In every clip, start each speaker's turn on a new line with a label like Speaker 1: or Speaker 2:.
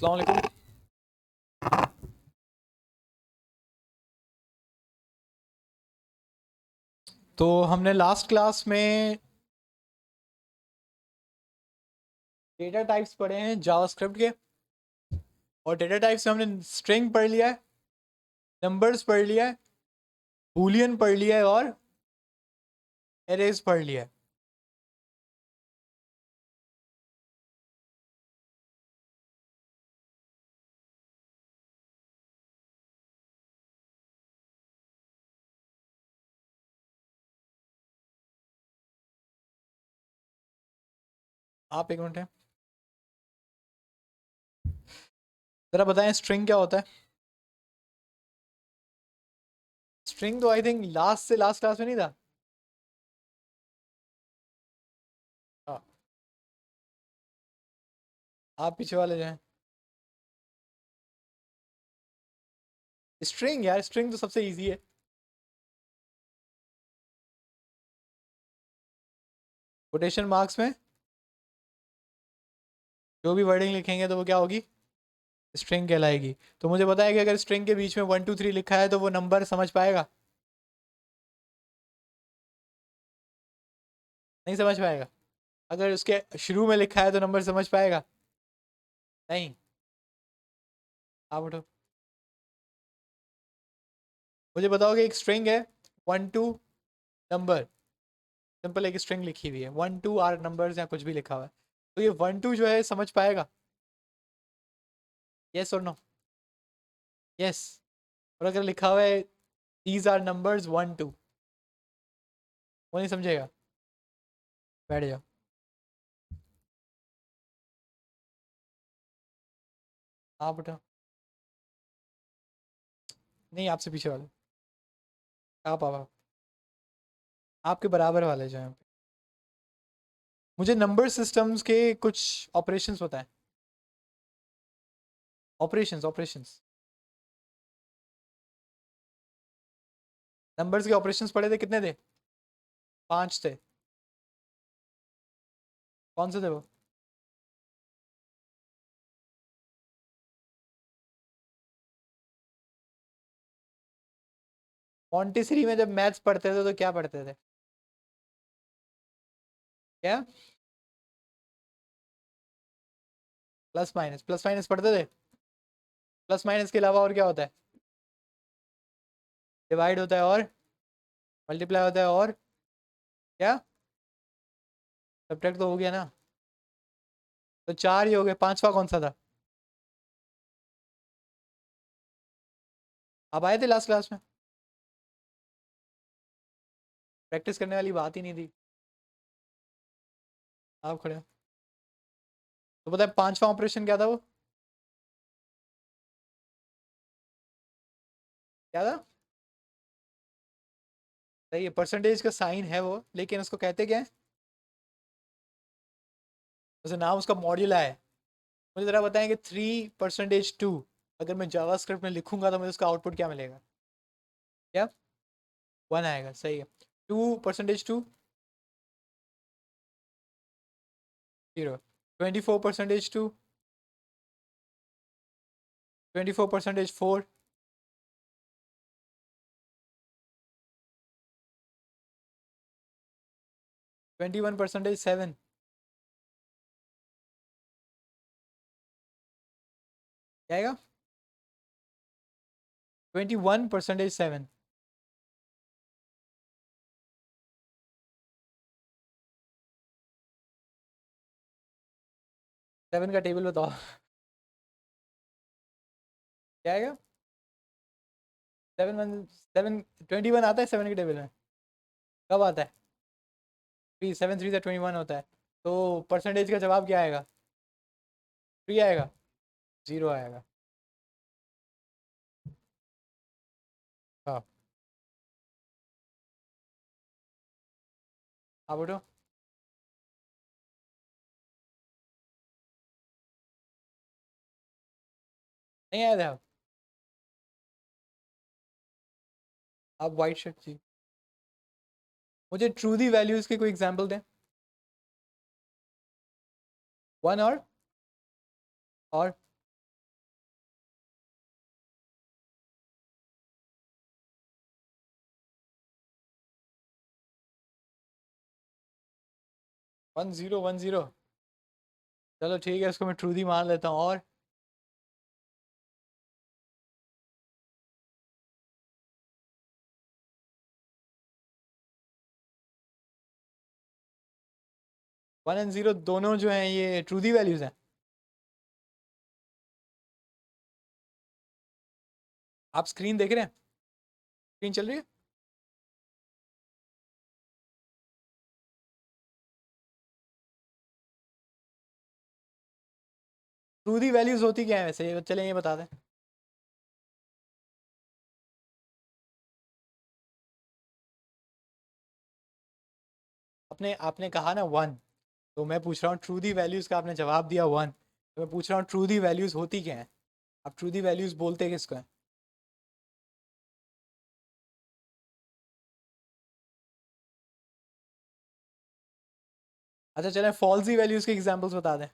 Speaker 1: अस्सलाम वालेकुम। तो हमने लास्ट क्लास में डेटा टाइप्स पढ़े हैं जावास्क्रिप्ट के। और डेटा टाइप्स में हमने स्ट्रिंग पढ़ लिया है, नंबर्स पढ़ लिया है, बूलियन पढ़ लिया है और एरेज पढ़ लिया है। आप एक मिनट है, ज़रा बताएं स्ट्रिंग क्या होता है। स्ट्रिंग तो आई थिंक लास्ट से लास्ट क्लास में नहीं था। हाँ, आप पीछे वाले जाएं। स्ट्रिंग यार, स्ट्रिंग तो सबसे इजी है। कोटेशन मार्क्स में जो भी वर्डिंग लिखेंगे तो वो क्या होगी, स्ट्रिंग कहलाएगी। तो मुझे पता है कि अगर स्ट्रिंग के बीच में 1 2 3 लिखा है तो वो नंबर समझ पाएगा, नहीं समझ पाएगा। अगर उसके शुरू में लिखा है तो नंबर समझ पाएगा, नहीं। आप उठो, मुझे बताओ कि एक स्ट्रिंग है 1 2 नंबर, सिंपल एक स्ट्रिंग लिखी हुई है, 1 2 आर नंबर्स या कुछ भी लिखा हुआ है। तो ये 1 2 जो है समझ पाएगा, यस और नो? यस। और अगर लिखा हुआ है दीज आर नंबर्स 1 2, वो नहीं समझेगा। बैठ जाओ। आप उठो, नहीं आपसे पीछे वाले, आप आपके बराबर वाले जो हैं। मुझे नंबर सिस्टम्स के कुछ ऑपरेशंस बताएं। ऑपरेशंस ऑपरेशंस नंबर्स के ऑपरेशंस पढ़े थे, कितने थे? 5 थे। कौन से थे वो? मॉन्टेसरी में जब मैथ्स पढ़ते थे तो क्या पढ़ते थे? क्या? प्लस माइनस पढ़ते थे। प्लस माइनस के अलावा और क्या होता है? डिवाइड होता है और मल्टीप्लाई होता है और क्या? सब्ट्रैक्ट तो हो गया ना। तो 4 ही हो गए, पांचवा कौन सा था? आप आए थे लास्ट क्लास में? प्रैक्टिस करने वाली बात ही नहीं थी। आप खड़े हो। तो पता है पांचवा ऑपरेशन क्या था वो? क्या था? सही है, परसेंटेज का साइन है वो, लेकिन उसको कहते क्या है? वैसे नाम उसका मॉड्यूला है। मुझे ज़रा बताएं कि 3%2 अगर मैं जावास्क्रिप्ट में लिखूंगा तो मुझे उसका आउटपुट क्या मिलेगा? क्या? 1 आएगा, सही है। 2%2 0। 24%2 24%4 21%7 क्या आएगा? 21%7। 7 का टेबल बताओ। क्या आएगा? 21 आता है 7 के टेबल में? कब आता है? 3 7 3 से 21 होता है। तो परसेंटेज का जवाब क्या आएगा? 3 आएगा, 0 आएगा। हाँ, आप उठो। नहीं आया था आप वाइट शर्ट जी। मुझे ट्रू दी वैल्यूज के कोई एग्जांपल दें। 1 और 1010। चलो ठीक है, इसको मैं ट्रूदी मान लेता हूँ। और 1 और 0 दोनों जो हैं ये ट्रूदी वैल्यूज हैं। आप स्क्रीन देख रहे हैं? स्क्रीन चल रही है? ट्रूदी वैल्यूज होती क्या है वैसे, चलें ये बता दें। अपने आपने कहा ना 1, तो मैं पूछ रहा हूँ ट्रूदी वैल्यूज का, आपने जवाब दिया 1, तो मैं पूछ रहा हूँ ट्रूदी वैल्यूज होती क्या है। आप ट्रूदी वैल्यूज बोलते किसको हैं? अच्छा चलें फॉल्सी वैल्यूज के एग्जांपल्स बता दें।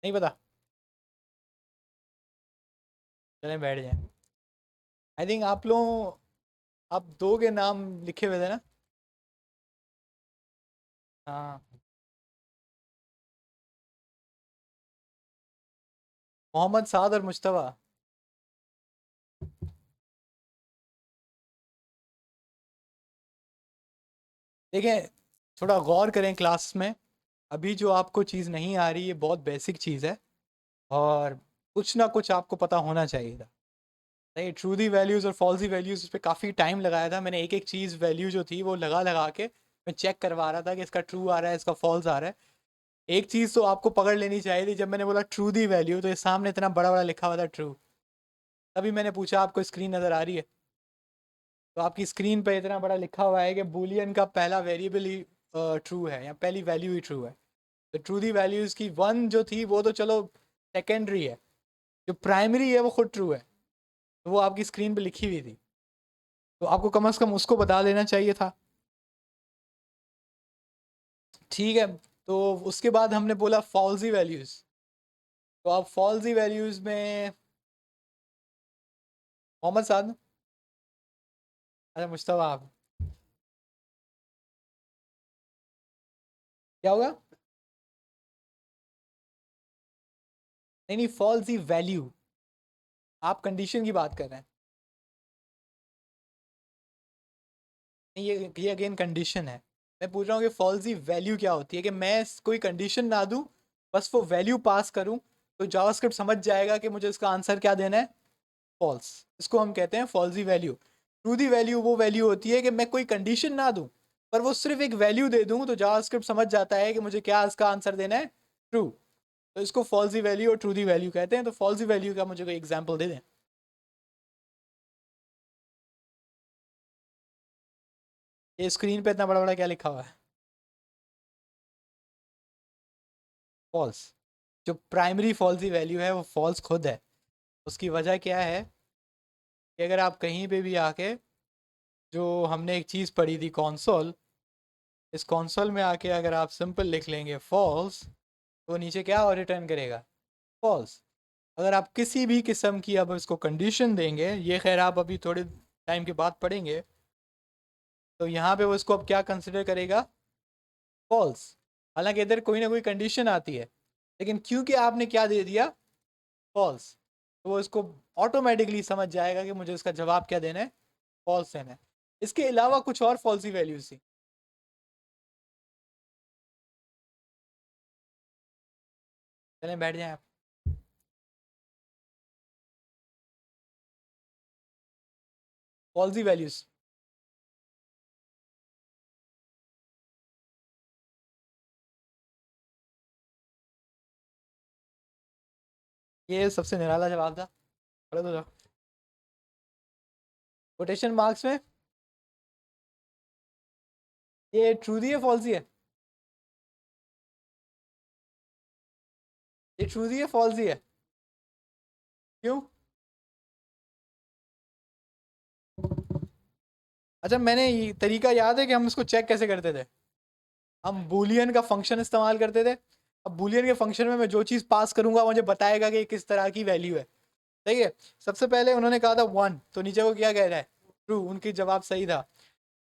Speaker 1: नहीं पता? चलें बैठ जाएं। आई थिंक आप लोग, आप दो के नाम लिखे हुए थे ना? हाँ, मोहम्मद साद और मुश्तबा। देखें, थोड़ा गौर करें क्लास में। अभी जो आपको चीज़ नहीं आ रही है बहुत बेसिक चीज़ है, और कुछ ना कुछ आपको पता होना चाहिए था। नहीं, ट्रू दी वैल्यूज़ और फॉल्सी वैल्यूज़, उस पर काफ़ी टाइम लगाया था मैंने। एक एक चीज़ वैल्यू जो थी वो लगा लगा के मैं चेक करवा रहा था कि इसका ट्रू आ रहा है, इसका फॉल्स आ रहा है। एक चीज़ तो आपको पकड़ लेनी चाहिए थी, जब मैंने बोला ट्रू दी वैल्यू तो ये सामने इतना बड़ा बड़ा लिखा हुआ था ट्रू। तभी मैंने पूछा आपको स्क्रीन नज़र आ रही है? तो आपकी स्क्रीन पे इतना बड़ा लिखा हुआ है कि बूलियन का पहला वेरिएबल ही ट्रू है, या पहली वैल्यू ही ट्रू है। तो ट्रू दी वैल्यूज़ की 1 जो थी वो तो चलो सेकेंडरी है, जो प्राइमरी है वो खुद ट्रू है। तो वो आपकी स्क्रीन पे लिखी हुई थी, तो आपको कम से कम उसको बता देना चाहिए था। ठीक है, तो उसके बाद हमने बोला फॉल्सी वैल्यूज़। तो आप फॉल्सी वैल्यूज़ में मोहम्मद साद, अच्छा मुश्तबा आप, क्या होगा? नहीं नहीं, फॉल्सी वैल्यू, आप कंडीशन की बात कर रहे हैं। नहीं, ये अगेन कंडीशन है। मैं पूछ रहा हूँ कि फॉल्सी वैल्यू क्या होती है, कि मैं कोई कंडीशन ना दूं, बस वो वैल्यू पास करूं, तो जावास्क्रिप्ट समझ जाएगा कि मुझे इसका आंसर क्या देना है, फॉल्स। इसको हम कहते हैं फॉल्सी वैल्यू। ट्रू दी वैल्यू वो वैल्यू होती है कि मैं कोई कंडीशन ना दूं, पर वो सिर्फ एक वैल्यू दे दूं, तो जावास्क्रिप्ट समझ जाता है कि मुझे क्या इसका आंसर देना है, ट्रू। तो इसको फॉल्सी वैल्यू और ट्रू दी वैल्यू कहते हैं। तो फॉल्सी वैल्यू का मुझे कोई एग्जाम्पल दे दें। ये स्क्रीन पे इतना बड़ा बड़ा क्या लिखा हुआ है? फॉल्स। जो प्राइमरी फॉल्सी वैल्यू है वो फॉल्स खुद है। उसकी वजह क्या है कि अगर आप कहीं पे भी आके, जो हमने एक चीज़ पढ़ी थी कॉन्सोल, इस कॉन्सोल में आके अगर आप सिंपल लिख लेंगे फॉल्स, तो नीचे क्या और रिटर्न करेगा, फॉल्स। अगर आप किसी भी किस्म की अब इसको कंडीशन देंगे, ये खैर आप अभी थोड़े टाइम के बाद पढ़ेंगे, तो यहाँ पे वो इसको अब क्या कंसिडर करेगा, फॉल्स। हालांकि इधर कोई ना कोई कंडीशन आती है, लेकिन क्योंकि आपने क्या दे दिया, फॉल्स, तो वो इसको ऑटोमेटिकली समझ जाएगा कि मुझे इसका जवाब क्या देना है, फॉल्स देना है। इसके अलावा कुछ और फॉल्सी वैल्यूज थी। चलें बैठ जाएं आप। फॉल्सी वैल्यूज, ये सबसे निराला जवाब था। पढ़ो तो जाओ। कोटेशन मार्क्स में ये ट्रू दी है फॉल्सी है? ये ट्रू दी है फॉल्सी है? क्यों? अच्छा, मैंने ये तरीका याद है कि हम इसको चेक कैसे करते थे। हम बूलियन का फंक्शन इस्तेमाल करते थे। अब बूलियन के फंक्शन में मैं जो चीज़ पास करूंगा मुझे बताएगा कि किस तरह की वैल्यू है। सही है। सबसे पहले उन्होंने कहा था 1, तो नीचे वो क्या कह रहा है, ट्रू। उनकी जवाब सही था।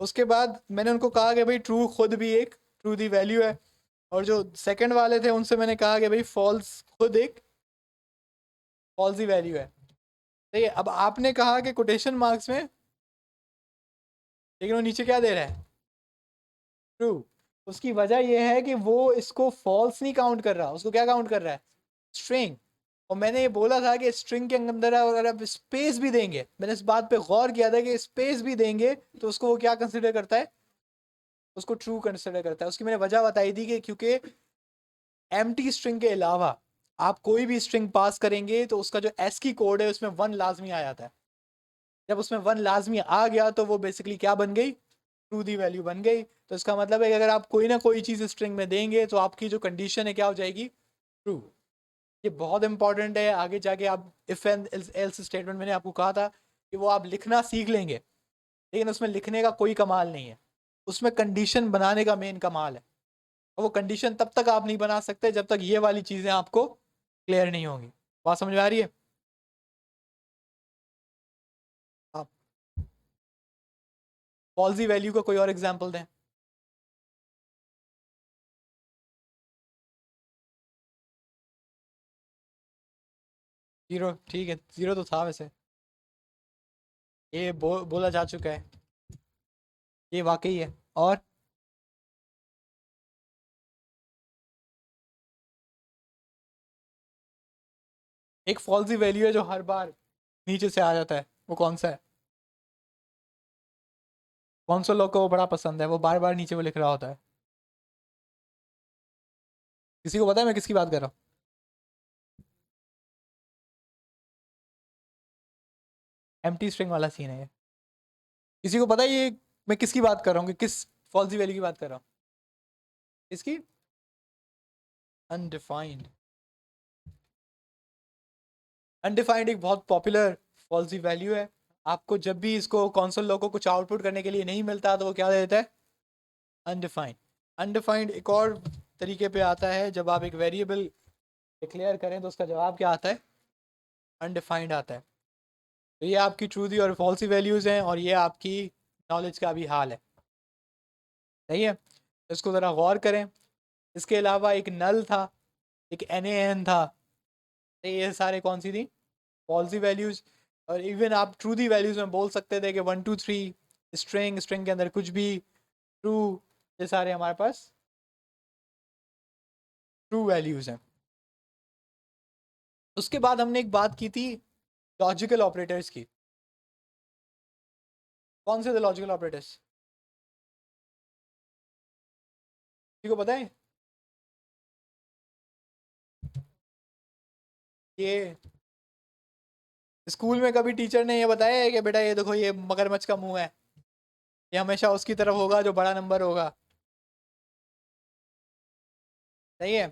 Speaker 1: उसके बाद मैंने उनको कहा कि भाई ट्रू खुद भी एक ट्रू दी वैल्यू है, और जो सेकंड वाले थे उनसे मैंने कहा कि भाई फॉल्स खुद एक फॉल्स ही वैल्यू है। सही है। अब आपने कहा कि कोटेशन मार्क्स में, लेकिन वो नीचे क्या दे रहा है, ट्रू। उसकी वजह यह है कि वो इसको फॉल्स नहीं काउंट कर रहा, उसको क्या काउंट कर रहा है, स्ट्रिंग। और मैंने ये बोला था कि स्ट्रिंग के अंदर अगर आप स्पेस भी देंगे, मैंने इस बात पे गौर किया था कि स्पेस भी देंगे तो उसको वो क्या कंसिडर करता है, उसको ट्रू कंसिडर करता है। उसकी मैंने वजह बताई थी कि क्योंकि एम्प्टी स्ट्रिंग के अलावा आप कोई भी स्ट्रिंग पास करेंगे तो उसका जो एस की कोड है उसमें 1 लाजमी आ जाता है। जब उसमें 1 लाजमी आ गया तो वो बेसिकली क्या बन गई, ट्रू दी वैल्यू बन गई। तो इसका मतलब है कि अगर आप कोई ना कोई चीज़ स्ट्रिंग में देंगे तो आपकी जो कंडीशन है क्या हो जाएगी, ट्रू। ये बहुत इंपॉर्टेंट है। आगे जाके आप इफ एंड एल्स स्टेटमेंट, मैंने आपको कहा था कि वो आप लिखना सीख लेंगे, लेकिन उसमें लिखने का कोई कमाल नहीं है, उसमें कंडीशन बनाने का मेन कमाल है। और वो कंडीशन तब तक आप नहीं बना सकते जब तक ये वाली चीज़ें आपको क्लियर नहीं होंगी। बात समझ में आ रही है? आप फॉल्सी वैल्यू का कोई और एग्जाम्पल दें। जीरो, ठीक है, जीरो तो था वैसे, ये बोला जा चुका है, ये वाकई है। और एक फॉल्सी वैल्यू है जो हर बार नीचे से आ जाता है, वो कौन सा है? कौन सा लोग को वो बड़ा पसंद है, वो बार बार नीचे वो लिख रहा होता है। किसी को पता है मैं किसकी बात कर रहा हूँ? एम्प्टी स्ट्रिंग वाला सीन है ये। किसी को पता है ये मैं किसकी बात कर रहा हूँ, कि किस फॉल्सी वैल्यू की बात कर रहा हूँ? इसकी अनडिफाइंड। अनडिफाइंड एक बहुत पॉपुलर फॉल्सी वैल्यू है। आपको जब भी इसको कौनसल लोग को कुछ आउटपुट करने के लिए नहीं मिलता तो वो क्या दे देता है, अनडिफाइंड। अनडिफाइंड एक और तरीके पे आता है, जब आप एक वेरिएबल डिक्लेयर करें तो उसका जवाब क्या आता है, अनडिफाइंड आता है। तो ये आपकी ट्रू दी और फॉल्सी वैल्यूज़ हैं, और ये आपकी नॉलेज का भी हाल है। सही है। इसको ज़रा गौर करें। इसके अलावा एक नल था, एक NaN था। तो ये सारे कौन सी थी, फॉल्सी वैल्यूज़। और इवन आप ट्रू दी वैल्यूज़ में बोल सकते थे कि 1 2 3 स्ट्रिंग, स्ट्रिंग के अंदर कुछ भी, ट्रू। ये सारे हमारे पास ट्रू वैल्यूज़ हैं। उसके बाद हमने एक बात की थी लॉजिकल ऑपरेटर्स की। कौन से थे लॉजिकल ऑपरेटर्स, किसी को पता है? ये स्कूल में कभी टीचर ने ये बताया है कि बेटा ये देखो ये मगरमच्छ का मुंह है, ये हमेशा उसकी तरफ होगा जो बड़ा नंबर होगा। सही है।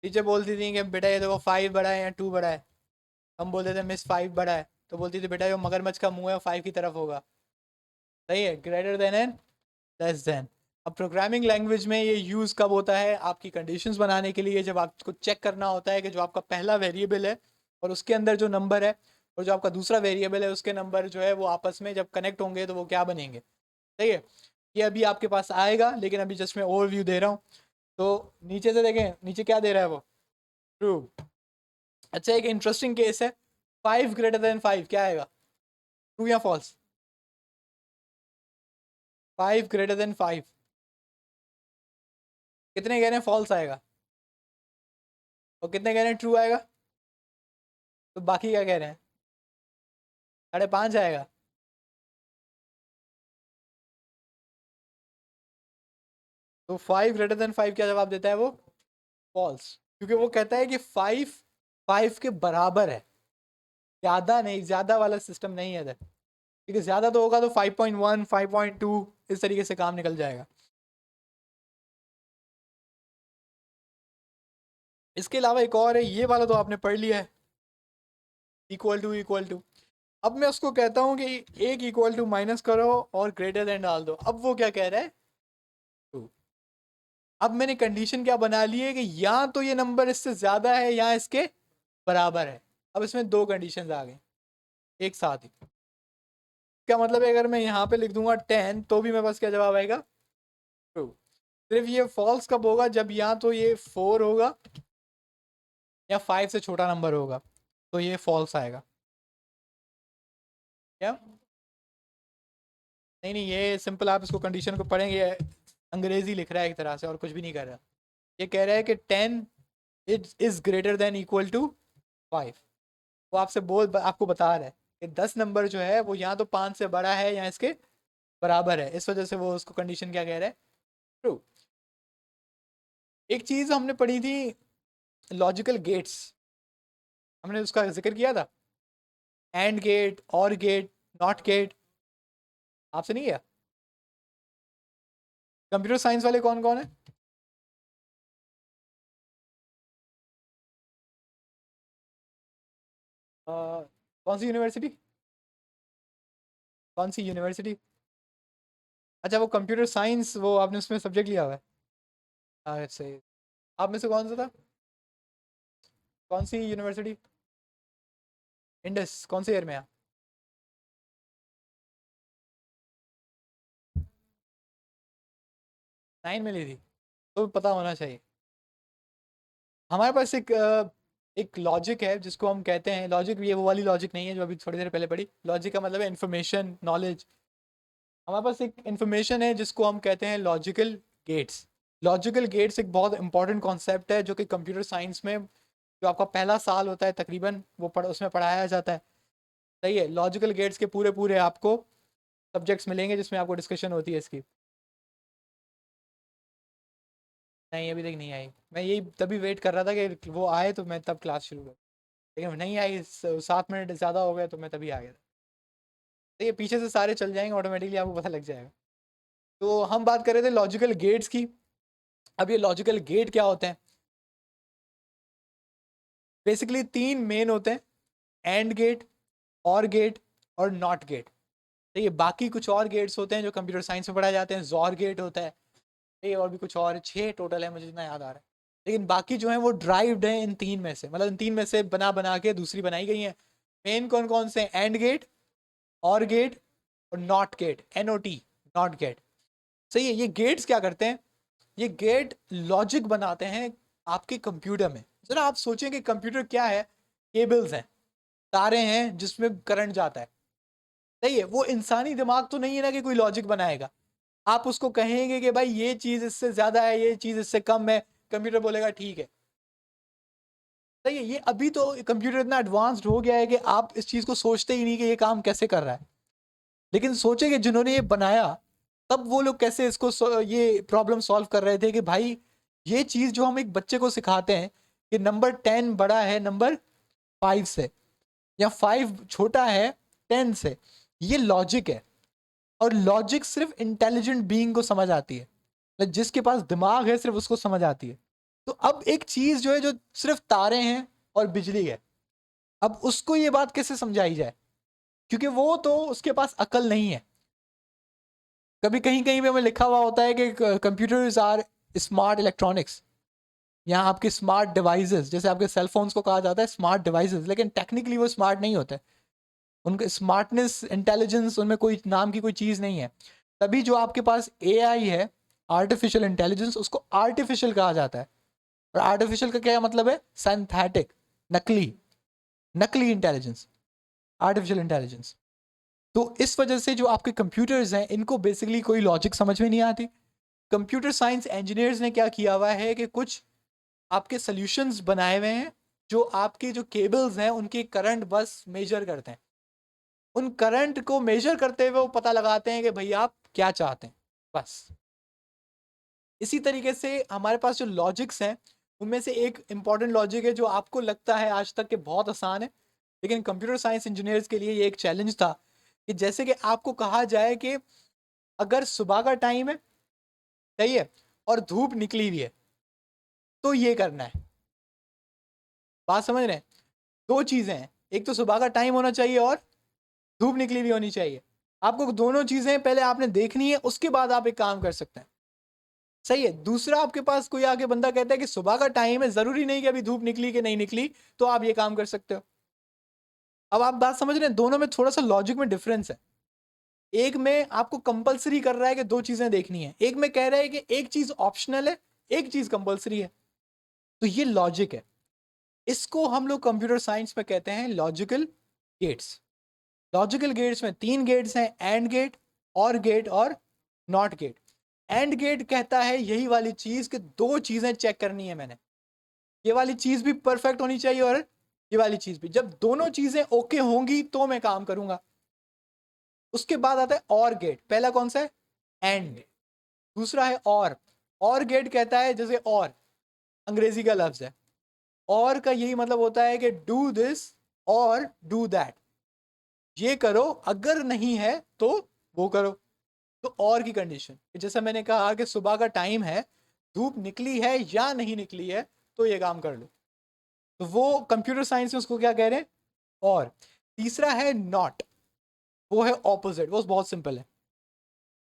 Speaker 1: टीचर बोलती थी कि बेटा ये देखो 5 बड़ा है या 2 बड़ा है। हम बोलते थे मिस 5 बड़ा है, तो बोलती थी बेटा ये मगरमच्छ का मुंह है, 5 की तरफ होगा। सही है। Greater than and less than. अब प्रोग्रामिंग लैंग्वेज में ये यूज़ कब होता है, आपकी कंडीशंस बनाने के लिए, जब आपको चेक करना होता है कि जो आपका पहला वेरिएबल है और उसके अंदर जो नंबर है और जो आपका दूसरा वेरिएबल है उसके नंबर जो है वो आपस में जब कनेक्ट होंगे तो वो क्या बनेंगे। सही है। ये अभी आपके पास आएगा, लेकिन अभी जस्ट मैं ओवरव्यू दे रहा हूँ। तो नीचे से देखें, नीचे क्या दे रहा है वो, ट्रू। अच्छा, एक इंटरेस्टिंग केस है, 5 ग्रेटर देन 5 क्या आएगा, ट्रू या फॉल्स? 5 ग्रेटर देन 5, कितने कह रहे हैं फॉल्स आएगा, और कितने कह रहे हैं ट्रू आएगा? तो बाकी क्या कह रहे हैं, 5.5 आएगा। तो 5 ग्रेटर देन 5 क्या जवाब देता है वो, फॉल्स। क्योंकि वो कहता है कि 5 5 के बराबर है, ज्यादा नहीं, ज्यादा वाला सिस्टम नहीं है इधर। क्योंकि ज्यादा तो होगा तो 5.1 5.2 इस तरीके से काम निकल जाएगा। इसके अलावा एक और है, ये वाला तो आपने पढ़ लिया है, इक्वल टू इक्वल टू। अब मैं उसको कहता हूँ कि एक इक्वल टू माइनस करो और ग्रेटर देन डाल दो, अब वो क्या कह रहा है, टू। अब मैंने कंडीशन क्या बना ली है कि या तो ये नंबर इससे ज़्यादा है या इसके बराबर है। अब इसमें दो कंडीशंस आ गई एक साथ ही। क्या मतलब है, अगर मैं यहाँ पे लिख दूंगा 10 तो भी मेरे पास क्या जवाब आएगा, ट्रू। सिर्फ ये फॉल्स कब होगा, जब या तो ये 4 होगा या 5 से छोटा नंबर होगा, तो ये फॉल्स आएगा। क्या नहीं नहीं, ये सिंपल, आप इसको कंडीशन को पढ़ेंगे, अंग्रेजी लिख रहा है एक तरह से और कुछ भी नहीं कर रहा। ये कह रहा है कि 10 is greater than equal to 5। वो आपसे आपको बता रहा है कि 10 नंबर जो है वो या तो 5 से बड़ा है या इसके बराबर है, इस वजह से वो उसको कंडीशन क्या कह रहा है, ट्रू। एक चीज हमने पढ़ी थी, लॉजिकल गेट्स, हमने उसका जिक्र किया था, एंड गेट, और गेट, नॉट गेट, आपसे नहीं किया? कंप्यूटर साइंस वाले कौन कौन है? कौन सी यूनिवर्सिटी, कौन सी यूनिवर्सिटी? अच्छा वो कंप्यूटर साइंस, वो आपने उसमें सब्जेक्ट लिया हुआ है? अच्छा, आप में से कौन सा था, कौन सी यूनिवर्सिटी? इंडस, कौन से ईयर में है? 9 में ली थी, तो पता होना चाहिए। हमारे पास एक लॉजिक है जिसको हम कहते हैं लॉजिक, ये वो वाली लॉजिक नहीं है जो अभी थोड़ी देर पहले पढ़ी। लॉजिक का मतलब है इन्फॉर्मेशन, नॉलेज। हमारे पास एक इन्फॉर्मेशन है जिसको हम कहते हैं लॉजिकल गेट्स। लॉजिकल गेट्स एक बहुत इंपॉर्टेंट कॉन्सेप्ट है जो कि कंप्यूटर साइंस में, जो आपका पहला साल होता है तकरीबन, वो उसमें पढ़ाया जाता है। सही है, लॉजिकल गेट्स के पूरे पूरे आपको सब्जेक्ट्स मिलेंगे जिसमें आपको डिस्कशन होती है इसकी। नहीं अभी तक नहीं आई, मैं यही तभी वेट कर रहा था कि वो आए तो मैं तब क्लास शुरू करूँ, लेकिन नहीं आई, 7 मिनट ज़्यादा हो गए तो मैं तभी आ गया था। तो ये पीछे से सारे चल जाएंगे ऑटोमेटिकली, आपको पता लग जाएगा। तो हम बात कर रहे थे लॉजिकल गेट्स की। अब ये लॉजिकल गेट क्या होते हैं, बेसिकली 3 मेन होते हैं, एंड गेट, और गेट, और नॉट गेट। तो ये बाकी कुछ और गेट्स होते हैं जो कंप्यूटर साइंस में पढ़ाए जाते हैं, जॉर गेट होता है, ये और भी कुछ और 6 टोटल है मुझे जितना याद आ रहा है। लेकिन बाकी जो है वो ड्राइव्ड है इन 3 में से, मतलब इन 3 में से बना बना के दूसरी बनाई गई है। मेन कौन कौन से, एंड गेट, और गेट, और not gate, NOT, not gate. सही है, ये गेट्स क्या करते हैं, ये गेट लॉजिक बनाते हैं आपके कंप्यूटर में। जरा आप सोचें कि कंप्यूटर क्या है, केबल्स हैं, तारे हैं जिसमें करंट जाता है। सही है, वो इंसानी दिमाग तो नहीं है ना कि कोई लॉजिक बनाएगा। आप उसको कहेंगे कि भाई ये चीज इससे ज्यादा है, ये चीज इससे कम है, कंप्यूटर बोलेगा ठीक है। सही है, ये अभी तो कंप्यूटर इतना एडवांस्ड हो गया है कि आप इस चीज को सोचते ही नहीं कि ये काम कैसे कर रहा है। लेकिन सोचे कि जिन्होंने ये बनाया, तब वो लोग कैसे इसको ये प्रॉब्लम सॉल्व कर रहे थे कि भाई ये चीज जो हम एक बच्चे को सिखाते हैं कि नंबर 10 बड़ा है नंबर 5 से, या 5 छोटा है 10 से, ये लॉजिक है। और लॉजिक सिर्फ इंटेलिजेंट बीइंग को समझ आती है, मतलब जिसके पास दिमाग है सिर्फ उसको समझ आती है। तो अब एक चीज जो है जो सिर्फ तारे हैं और बिजली है, अब उसको ये बात कैसे समझाई जाए, क्योंकि वो तो उसके पास अकल नहीं है। कभी कहीं कहीं पे हमें लिखा हुआ होता है कि कंप्यूटर्स आर स्मार्ट इलेक्ट्रॉनिक्स, या आपके स्मार्ट डिवाइसेस, जैसे आपके सेल फोन्स को कहा जाता है स्मार्ट डिवाइसेस, लेकिन टेक्निकली वो स्मार्ट नहीं होते। उनके स्मार्टनेस, इंटेलिजेंस, उनमें कोई नाम की कोई चीज़ नहीं है। तभी जो आपके पास AI है, आर्टिफिशियल इंटेलिजेंस, उसको आर्टिफिशियल कहा जाता है। और आर्टिफिशियल का क्या मतलब है, सिंथेटिक, नकली, नकली इंटेलिजेंस, आर्टिफिशियल इंटेलिजेंस। तो इस वजह से जो आपके कंप्यूटर्स हैं इनको बेसिकली कोई लॉजिक समझ में नहीं आती। कंप्यूटर साइंस इंजीनियर्स ने क्या किया हुआ है कि कुछ आपके सोल्यूशंस बनाए हुए हैं जो आपके जो केबल्स हैं उनके करंट बस मेजर करते हैं। उन करंट को मेजर करते हुए वो पता लगाते हैं कि भैया आप क्या चाहते हैं, बस। इसी तरीके से हमारे पास जो लॉजिक्स हैं उनमें से एक इंपॉर्टेंट लॉजिक है जो आपको लगता है आज तक के बहुत आसान है, लेकिन कंप्यूटर साइंस इंजीनियर्स के लिए ये एक चैलेंज था कि जैसे कि आपको कहा जाए कि अगर सुबह का टाइम है, सही है, और धूप निकली हुई है, तो ये करना है। बात समझ रहे हैं? दो चीजें हैं, एक तो सुबह का टाइम होना चाहिए और धूप निकली हुई होनी चाहिए। आपको दोनों चीजें पहले आपने देखनी है, उसके बाद आप एक काम कर सकते हैं। सही है। दूसरा, आपके पास कोई आके बंदा कहता है कि सुबह का टाइम है, जरूरी नहीं कि अभी धूप निकली कि नहीं निकली, तो आप ये काम कर सकते हो। अब आप बात समझ रहे हैं, दोनों में थोड़ा सा लॉजिक में डिफरेंस है। एक में आपको कंपलसरी कर रहा है कि दो चीजें देखनी है, एक में कह रहा है कि एक चीज ऑप्शनल है, एक चीज कंपलसरी है। तो ये लॉजिक है। इसको हम लोग कंप्यूटर साइंस में कहते हैं लॉजिकल गेट्स। लॉजिकल गेट्स में तीन गेट्स हैं, एंड गेट, और गेट और नॉट गेट। एंड गेट कहता है यही वाली चीज कि दो चीजें चेक करनी है मैंने, ये वाली चीज भी परफेक्ट होनी चाहिए और ये वाली चीज भी। जब दोनों चीजें ओके होंगी तो मैं काम करूंगा। उसके बाद आता है और गेट। पहला कौन सा है? एंड। दूसरा है और गेट कहता है, जैसे और अंग्रेजी का लफ्ज है, और का यही मतलब होता है कि डू दिस और डू दैट, ये करो, अगर नहीं है तो वो करो। तो और की कंडीशन, जैसा मैंने कहा कि सुबह का टाइम है, धूप निकली है या नहीं निकली है, तो ये काम कर लो। तो वो कंप्यूटर साइंस में उसको क्या कह रहे हैं? और। तीसरा है नॉट, वो है ऑपोजिट, वो बहुत सिंपल है।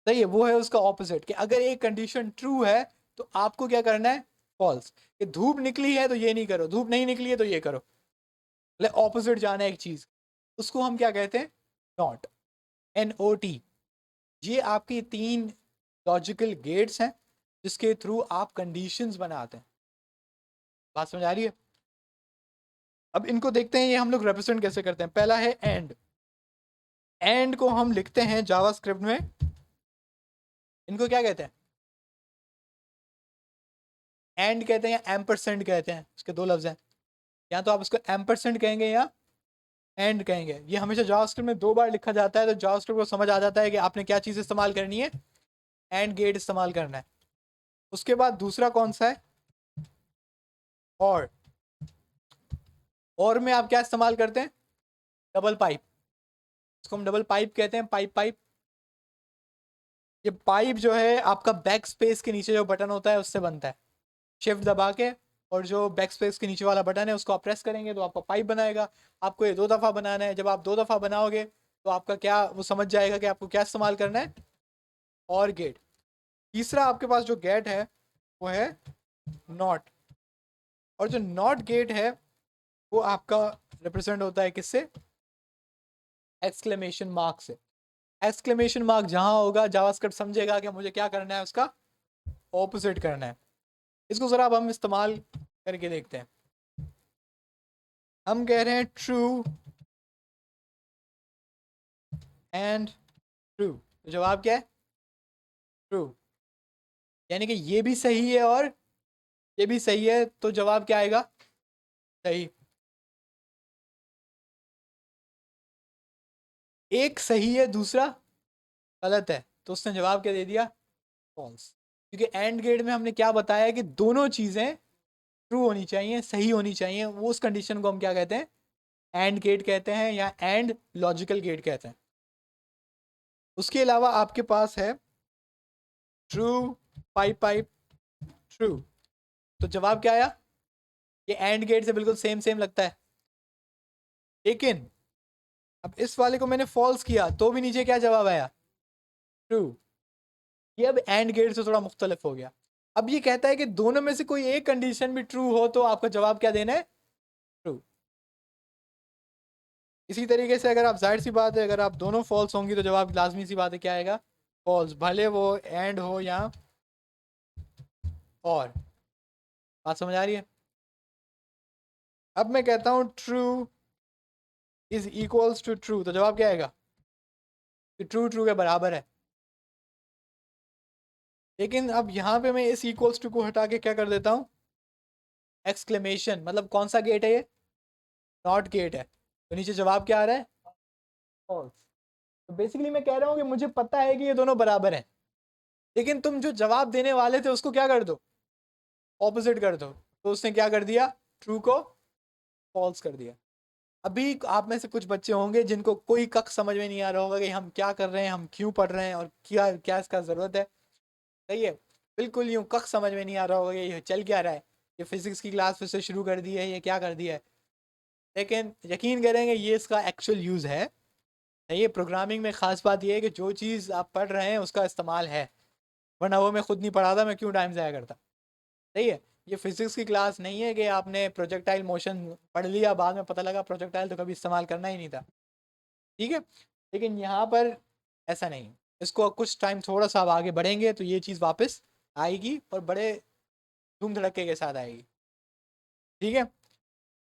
Speaker 1: सही है, वो है उसका ऑपोजिट, कि अगर एक कंडीशन ट्रू है तो आपको क्या करना है? फॉल्स। कि धूप निकली है तो ये नहीं करो, धूप नहीं निकली है तो ये करो, मतलब ऑपोजिट जाना है एक चीज। उसको हम क्या कहते हैं? नॉट। NOT। ये आपकी तीन लॉजिकल गेट्स हैं जिसके थ्रू आप कंडीशंस बनाते हैं। बात समझ आ रही है? अब इनको देखते हैं ये हम लोग रिप्रेजेंट कैसे करते हैं। पहला है एंड। एंड को हम लिखते हैं जावास्क्रिप्ट में, इनको क्या कहते हैं? एंड कहते हैं या एम्परसेंड कहते हैं, इसके दो लफ्ज हैं। या तो आप इसको एम्परसेंड कहेंगे या एंड कहेंगे। ये हमेशा जावास्क्रिप्ट में दो बार लिखा जाता है, तो जावास्क्रिप्ट को समझ आ जाता है कि आपने क्या चीज़ इस्तेमाल करनी है, एंड गेट इस्तेमाल करना है। उसके बाद दूसरा कौन सा है? और में आप क्या इस्तेमाल करते हैं? Double pipe. इसको हम डबल पाइप कहते हैं, पाइप पाइप। ये पाइप जो है आपका बैक स्पेस के नीचे जो बटन होता है उससे बनता है। शिफ्ट दबा के, और जो बैक स्पेस के नीचे वाला बटन है उसको आप प्रेस करेंगे तो आपका पाइप बनाएगा। आपको ये दो दफ़ा बनाना है। जब आप दो दफ़ा बनाओगे तो आपका क्या, वो समझ जाएगा कि आपको क्या इस्तेमाल करना है, और गेट। तीसरा आपके पास जो गेट है वो है नॉट। और जो नॉट गेट है वो आपका रिप्रेजेंट होता है किससे? एक्सक्लेमेशन मार्क से। एक्सक्लेमेशन मार्क जहां होगा जावास्क्रिप्ट समझेगा कि मुझे क्या करना है, उसका ऑपोजिट करना है। इसको जरा अब हम इस्तेमाल करके देखते हैं। हम कह रहे हैं ट्रू एंड ट्रू, तो जवाब क्या है? ट्रू। यानी कि ये भी सही है और ये भी सही है, तो जवाब क्या आएगा? सही। एक सही है, दूसरा गलत है, तो उसने जवाब क्या दे दिया? फॉल्स। क्योंकि एंड गेट में हमने क्या बताया कि दोनों चीजें ट्रू होनी चाहिए, सही होनी चाहिए। वो उस कंडीशन को हम क्या कहते हैं? एंड गेट कहते हैं, या एंड लॉजिकल गेट कहते हैं। उसके अलावा आपके पास है ट्रू, पाइप पाइप, ट्रू। तो जवाब क्या आया? ये एंड गेट से बिल्कुल सेम सेम लगता है। लेकिन अब इस वाले को मैंने फॉल्स किया तो भी नीचे क्या जवाब आया? ट्रू। ये अब एंड गेट से थोड़ा मुख्तलिफ हो गया। अब ये कहता है कि दोनों में से कोई एक कंडीशन भी ट्रू हो तो आपका जवाब क्या देना है? ट्रू। इसी तरीके से अगर आप, जाहिर सी बात है, अगर आप दोनों फॉल्स होंगी तो जवाब लाजमी सी बात है क्या आएगा? फॉल्स, भले वो एंड हो या और। बात समझ आ रही है? अब मैं कहता हूं true is equals to true, तो जवाब क्या आएगा? कि ट्रू ट्रू के बराबर है। लेकिन अब यहां पे मैं इस इक्वल्स टू को हटा के क्या कर देता हूं? एक्सक्लेमेशन, मतलब कौन सा गेट है ये? नॉट गेट है। तो नीचे जवाब क्या आ रहा है? फॉल्स। तो बेसिकली मैं कह रहा हूं कि मुझे पता है कि ये दोनों बराबर हैं, लेकिन तुम जो जवाब देने वाले थे उसको क्या कर दो? ऑपोजिट कर दो। तो उसने क्या कर दिया? ट्रू को फॉल्स कर दिया। अभी आप में से कुछ बच्चे होंगे जिनको कोई कख समझ में नहीं आ रहा होगा कि हम क्या कर रहे हैं, हम क्यों पढ़ रहे हैं, और क्या क्या इसका ज़रूरत है। सही है, बिल्कुल यूँ कख समझ में नहीं आ रहा होगा कि ये चल क्या रहा है, ये फिजिक्स की क्लास फिर से शुरू कर दी है, ये क्या कर दिया है। लेकिन यकीन करेंगे ये इसका एक्चुअल यूज़ है। ये प्रोग्रामिंग में ख़ास बात ये है कि जो चीज़ आप पढ़ रहे हैं उसका इस्तेमाल है। वरना वो मैं खुद नहीं पढ़ाता, मैं क्यों टाइम ज़ाया करता। सही है, ये फिजिक्स की क्लास नहीं है कि आपने प्रोजेक्टाइल मोशन पढ़ लिया, बाद में पता लगा प्रोजेक्टाइल तो कभी इस्तेमाल करना ही नहीं था। ठीक है, लेकिन यहाँ पर ऐसा नहीं, इसको कुछ टाइम थोड़ा सा आप आगे बढ़ेंगे तो ये चीज़ वापस आएगी और बड़े धूम धड़के के साथ आएगी। ठीक है,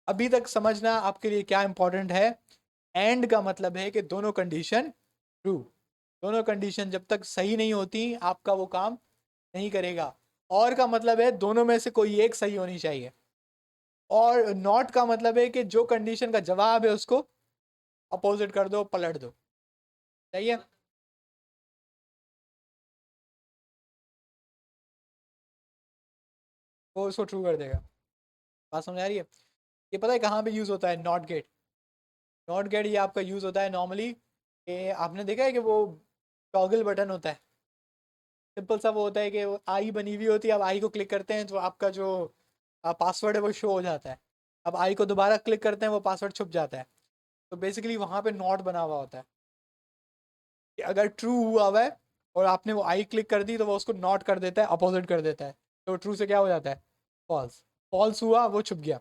Speaker 1: अभी तक समझना आपके लिए क्या इंपॉर्टेंट है। एंड का मतलब है कि दोनों कंडीशन ट्रू, दोनों कंडीशन जब तक सही नहीं होती आपका वो काम नहीं करेगा। और का मतलब है दोनों में से कोई एक सही होनी चाहिए। और नॉट का मतलब है कि जो कंडीशन का जवाब है उसको अपोजिट कर दो, पलट दो। सही है, वो उसको ट्रू कर देगा। बात समझ आ रही है? ये पता है कहाँ पे यूज़ होता है नॉट गेट? नॉट गेट ये आपका यूज़ होता है नॉर्मली कि आपने देखा है कि वो टॉगल बटन होता है, सिंपल सा वो होता है कि वो आई बनी हुई होती है, अब आई को क्लिक करते हैं तो आपका जो पासवर्ड है वो शो हो जाता है। अब आई को दोबारा क्लिक करते हैं वो पासवर्ड छुप जाता है। तो बेसिकली वहाँ पे नॉट बना हुआ होता है कि अगर ट्रू हुआ हुआ है और आपने वो आई क्लिक कर दी तो वो उसको नॉट कर देता है, अपोजिट कर देता है। तो ट्रू से क्या हो जाता है? फॉल्स। फॉल्स हुआ वो छुप गया,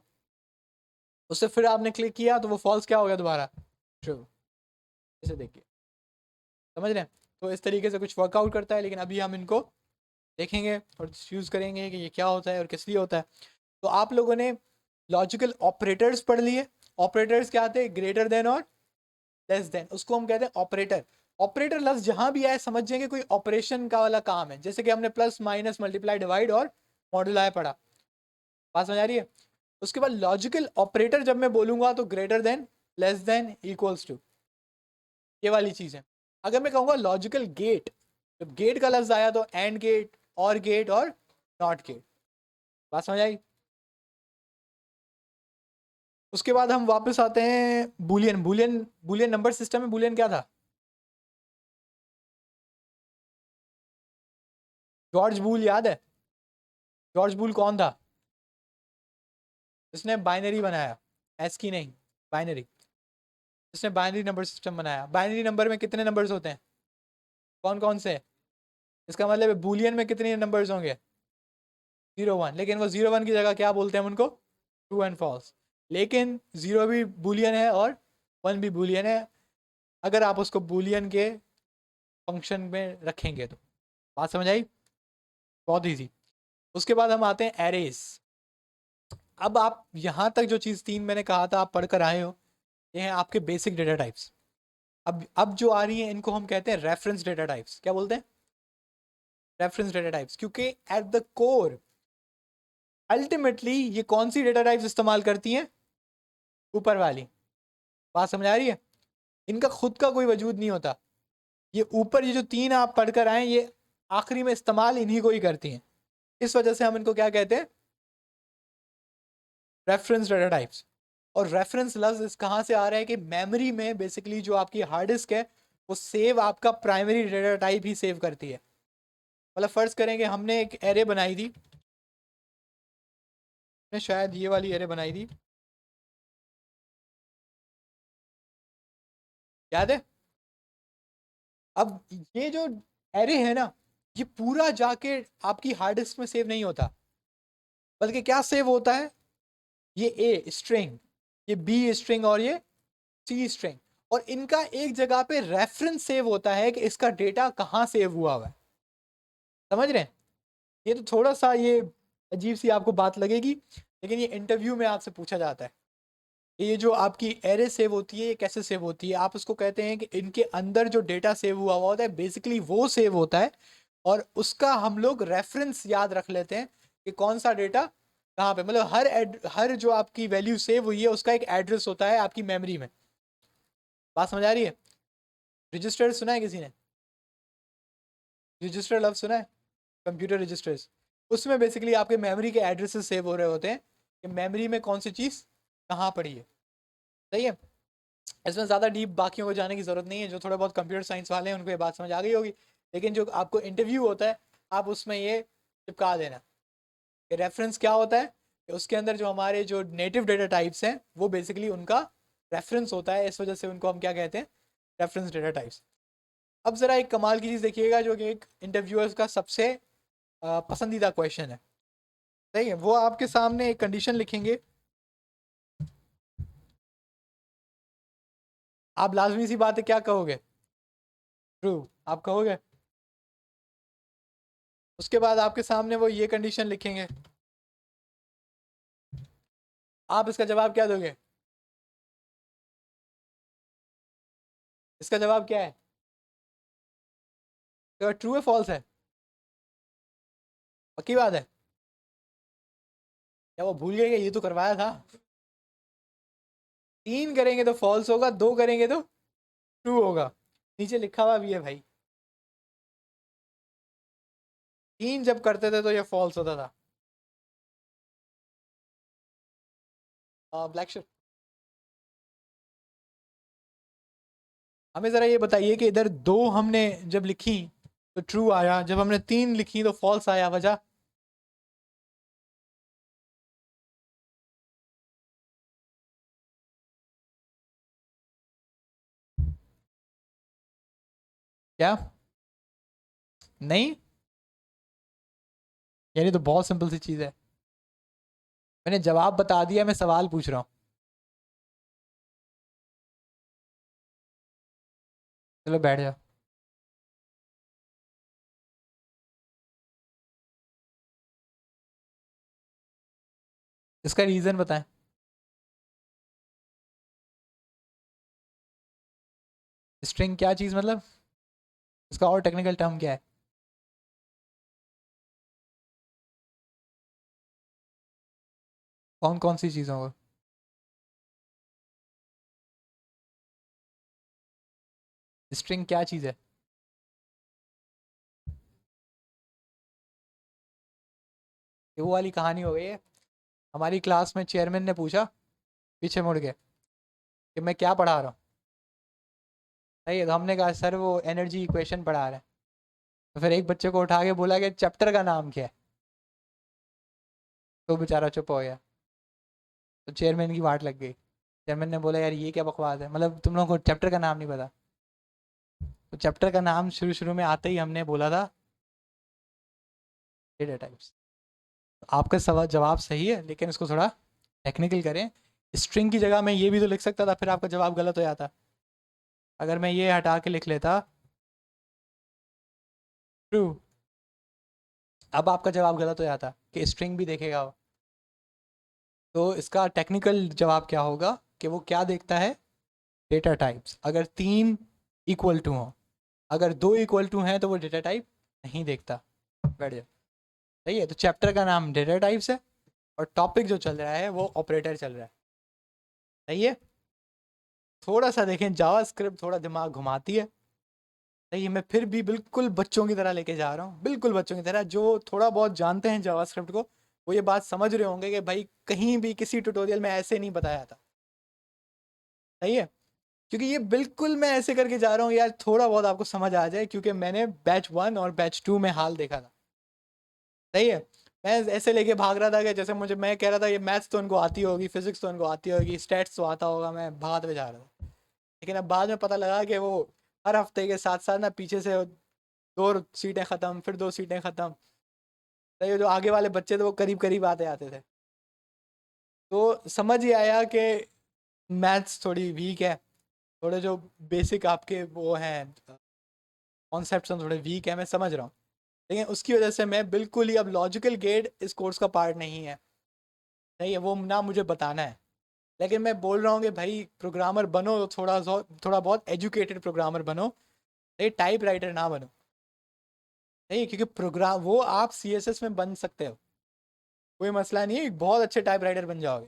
Speaker 1: उससे फिर आपने क्लिक किया तो वो फॉल्स क्या हो गया दोबारा? ट्रू। इसे देखिए, समझ रहे हैं? तो इस तरीके से कुछ वर्कआउट करता है, लेकिन अभी हम इनको देखेंगे और यूज़ करेंगे कि ये क्या होता है और किस लिए होता है। तो आप लोगों ने लॉजिकल ऑपरेटर्स पढ़ लिए। ऑपरेटर्स क्या आते हैं? ग्रेटर देन और लेस देन, उसको हम कहते हैं ऑपरेटर। ऑपरेटर लफ्ज जहां भी आए समझ जाएंगे कोई ऑपरेशन का वाला काम है, जैसे कि हमने प्लस माइनस मल्टीप्लाई डिवाइड और मॉडुलाई पढ़ा। बात समझ आ रही है? उसके बाद लॉजिकल ऑपरेटर जब मैं बोलूंगा तो greater than, less than, equals to, ये वाली चीज है। अगर मैं कहूंगा लॉजिकल गेट, जब गेट का लफ्ज आया तो एंड गेट, और गेट और नॉट गेट। बात समझ आई? उसके बाद हम वापस आते हैं Boolean. Boolean, Boolean number system में बुलियन क्या था? जॉर्ज बुल याद है? जॉर्ज बुल कौन था? जिसने बाइनरी बनाया, एस की नहीं, बाइनरी। जिसने बाइनरी नंबर सिस्टम बनाया। बाइनरी नंबर में कितने नंबर्स होते हैं? कौन कौन से? इसका मतलब है बुलियन में कितने नंबर्स होंगे? 0 1। लेकिन वो 0 1 की जगह क्या बोलते हैं उनको? True and false. लेकिन 0 भी बुलियन है और 1 भी बुलियन है, अगर आप उसको बुलियन के फंक्शन में रखेंगे तो। बात समझ आई? बहुत ईजी। उसके बाद हम आते हैं एरेज। अब आप यहाँ तक जो चीज़ तीन मैंने कहा था आप पढ़कर आए हो, ये हैं आपके बेसिक डेटा टाइप्स। अब जो आ रही है इनको हम कहते हैं रेफरेंस डेटा टाइप्स। क्या बोलते हैं? Reference data types. क्योंकि एट द कोर अल्टीमेटली ये कौन सी डेटा टाइप्स इस्तेमाल करती हैं? ऊपर वाली। बात समझ आ रही है? इनका खुद का कोई वजूद नहीं होता। ये ऊपर ये जो तीन आप पढ़कर आए ये आखिरी में इस्तेमाल इन्हीं को ही करती हैं। इस वजह से हम इनको क्या कहते हैं? Reference data types. और रेफरेंस लफ्ज इस कहाँ से आ रहा है कि मेमोरी में बेसिकली जो आपकी हार्ड डिस्क है वो सेव आपका प्राइमरी डेटा टाइप ही सेव करती है। मतलब फर्ज करेंगे हमने एक एरे बनाई थी, ने शायद ये वाली एरे बनाई थी, याद है? अब ये जो एरे है ना, ये पूरा जाके आपकी हार्ड डिस्क में सेव नहीं होता, बल्कि क्या सेव होता है? ये ए स्ट्रिंग, ये बी स्ट्रिंग और ये सी स्ट्रिंग। और इनका एक जगह पे रेफरेंस सेव होता है कि इसका डेटा कहाँ सेव हुआ हुआ है। समझ रहे हैं? ये तो थोड़ा सा ये अजीब सी आपको बात लगेगी, लेकिन ये इंटरव्यू में आपसे पूछा जाता है। ये जो आपकी एरे सेव होती है ये कैसे सेव होती है? आप उसको कहते हैं कि इनके अंदर जो डेटा सेव हुआ हुआ होता है बेसिकली वो सेव होता है, और उसका हम लोग रेफरेंस याद रख लेते हैं कि कौन सा डेटा कहाँ पे। मतलब हर जो आपकी वैल्यू सेव हुई है उसका एक एड्रेस होता है आपकी मेमोरी में। बात समझ आ रही है? रजिस्टर सुना है किसी ने? रजिस्टर लफ्ज सुना है? Computer registers. उसमें बेसिकली आपके मेमोरी के एड्रेसेस सेव हो रहे होते हैं कि मेमोरी में कौन सी चीज़ कहाँ पड़ी है। सही है? इसमें ज़्यादा डीप बाकियों को जाने की ज़रूरत नहीं है, जो थोड़ा बहुत कंप्यूटर साइंस वाले हैं उनको ये बात समझ आ गई होगी। लेकिन जो आपको इंटरव्यू होता है आप उसमें ये चिपका देना कि रेफरेंस क्या होता है, कि उसके अंदर जो हमारे जो नेटिव डेटा टाइप्स हैं वो बेसिकली उनका रेफरेंस होता है, इस वजह से उनको हम क्या कहते हैं? Reference data types. अब ज़रा एक कमाल की चीज़ देखिएगा जो कि एक इंटरव्यूअर्स का सबसे पसंदीदा क्वेश्चन है। सही है, वो आपके सामने एक कंडीशन लिखेंगे, आप लाजमी सी बात है क्या कहोगे, ट्रू आप कहोगे। उसके बाद आपके सामने वो ये कंडीशन लिखेंगे, आप इसका जवाब क्या दोगे, इसका जवाब क्या है, तो ट्रू है फॉल्स है, पक्की बात है, क्या वो भूल गए कि ये तो करवाया था। 3 करेंगे तो फॉल्स होगा, 2 करेंगे तो ट्रू होगा, नीचे लिखा हुआ भी है भाई। 3 जब करते थे तो ये फॉल्स होता था। ब्लैक शिप, हमें ज़रा ये बताइए कि इधर 2 हमने जब लिखी तो ट्रू आया, जब हमने 3 लिखी तो फॉल्स आया, वजह क्या, नहीं, यानी तो बहुत सिंपल सी चीज़ है, मैंने जवाब बता दिया, मैं सवाल पूछ रहा हूँ। चलो बैठ जाओ। इसका रीज़न बताएं। स्ट्रिंग क्या चीज़ मतलब, इसका और टेक्निकल टर्म क्या है। कौन कौन सी चीज़ों को, स्ट्रिंग क्या चीज़ है। ये वो वाली कहानी हो गई है, हमारी क्लास में चेयरमैन ने पूछा पीछे मुड़ के कि मैं क्या पढ़ा रहा हूँ। सही है, तो हमने कहा सर वो एनर्जी इक्वेशन पढ़ा रहे हैं। तो फिर एक बच्चे को उठा के बोला कि चैप्टर का नाम क्या है, तो बेचारा चुप हो गया। तो चेयरमैन की वाट लग गई, चेयरमैन ने बोला यार ये क्या बकवास है, मतलब तुम लोगों को चैप्टर का नाम नहीं पता। तो चैप्टर का नाम शुरू शुरू में आते ही हमने बोला था डेटा टाइप्स। आपका सवाल जवाब सही है, लेकिन इसको थोड़ा टेक्निकल करें। स्ट्रिंग की जगह मैं ये भी तो लिख सकता था, फिर आपका जवाब गलत हो जाता। अगर मैं ये हटा के लिख लेता ट्रू, अब आपका जवाब गलत हो जाता कि स्ट्रिंग भी देखेगा वो। तो इसका टेक्निकल जवाब क्या होगा कि वो क्या देखता है, डेटा टाइप्स। अगर 3 इक्वल टू हो, अगर 2 इक्वल टू हैं तो वो डेटा टाइप नहीं देखता। बैठ जाओ। सही है, तो चैप्टर का नाम डेटा टाइप्स है और टॉपिक जो चल रहा है वो ऑपरेटर चल रहा है। सही है, थोड़ा सा देखें जावा स्क्रिप्ट थोड़ा दिमाग घुमाती है। सही है, मैं फिर भी बिल्कुल बच्चों की तरह लेके जा रहा हूँ, बिल्कुल बच्चों की तरह। जो थोड़ा बहुत जानते हैं जावा स्क्रिप्ट को वो ये बात समझ रहे होंगे कि भाई कहीं भी किसी ट्यूटोरियल में ऐसे नहीं बताया था। सही है, क्योंकि ये बिल्कुल मैं ऐसे करके जा रहा हूँ यार, थोड़ा बहुत आपको समझ आ जाए, क्योंकि मैंने बैच 1 और बैच 2 में हाल देखा था। सही है, मैं ऐसे लेके भाग रहा था कि जैसे मुझे, मैं कह रहा था ये मैथ्स तो उनको आती होगी, फिजिक्स तो उनको आती होगी, स्टैट्स तो आता होगा, मैं भागते हुए जा रहा था। लेकिन अब बाद में पता लगा कि वो हर हफ्ते के साथ साथ ना पीछे से 2 सीटें ख़त्म, फिर 2 सीटें ख़त्म। तो ये जो आगे वाले बच्चे थे वो करीब करीब आते आते थे। तो समझ ही आया कि मैथ्स थोड़ी वीक है, थोड़े जो बेसिक आपके वो हैं कॉन्सेप्ट थोड़े वीक है, मैं समझ रहा हूँ। लेकिन उसकी वजह से मैं बिल्कुल ही, अब लॉजिकल गेट इस कोर्स का पार्ट नहीं है। नहीं है वो ना, मुझे बताना है। लेकिन मैं बोल रहा हूँ कि भाई प्रोग्रामर बनो तो थोड़ा बहुत एजुकेटेड प्रोग्रामर बनो, नहीं टाइप राइटर ना बनो। नहीं, क्योंकि प्रोग्राम वो आप CSS में बन सकते हो, कोई मसला नहीं है, बहुत अच्छे टाइप राइटर बन जाओगे।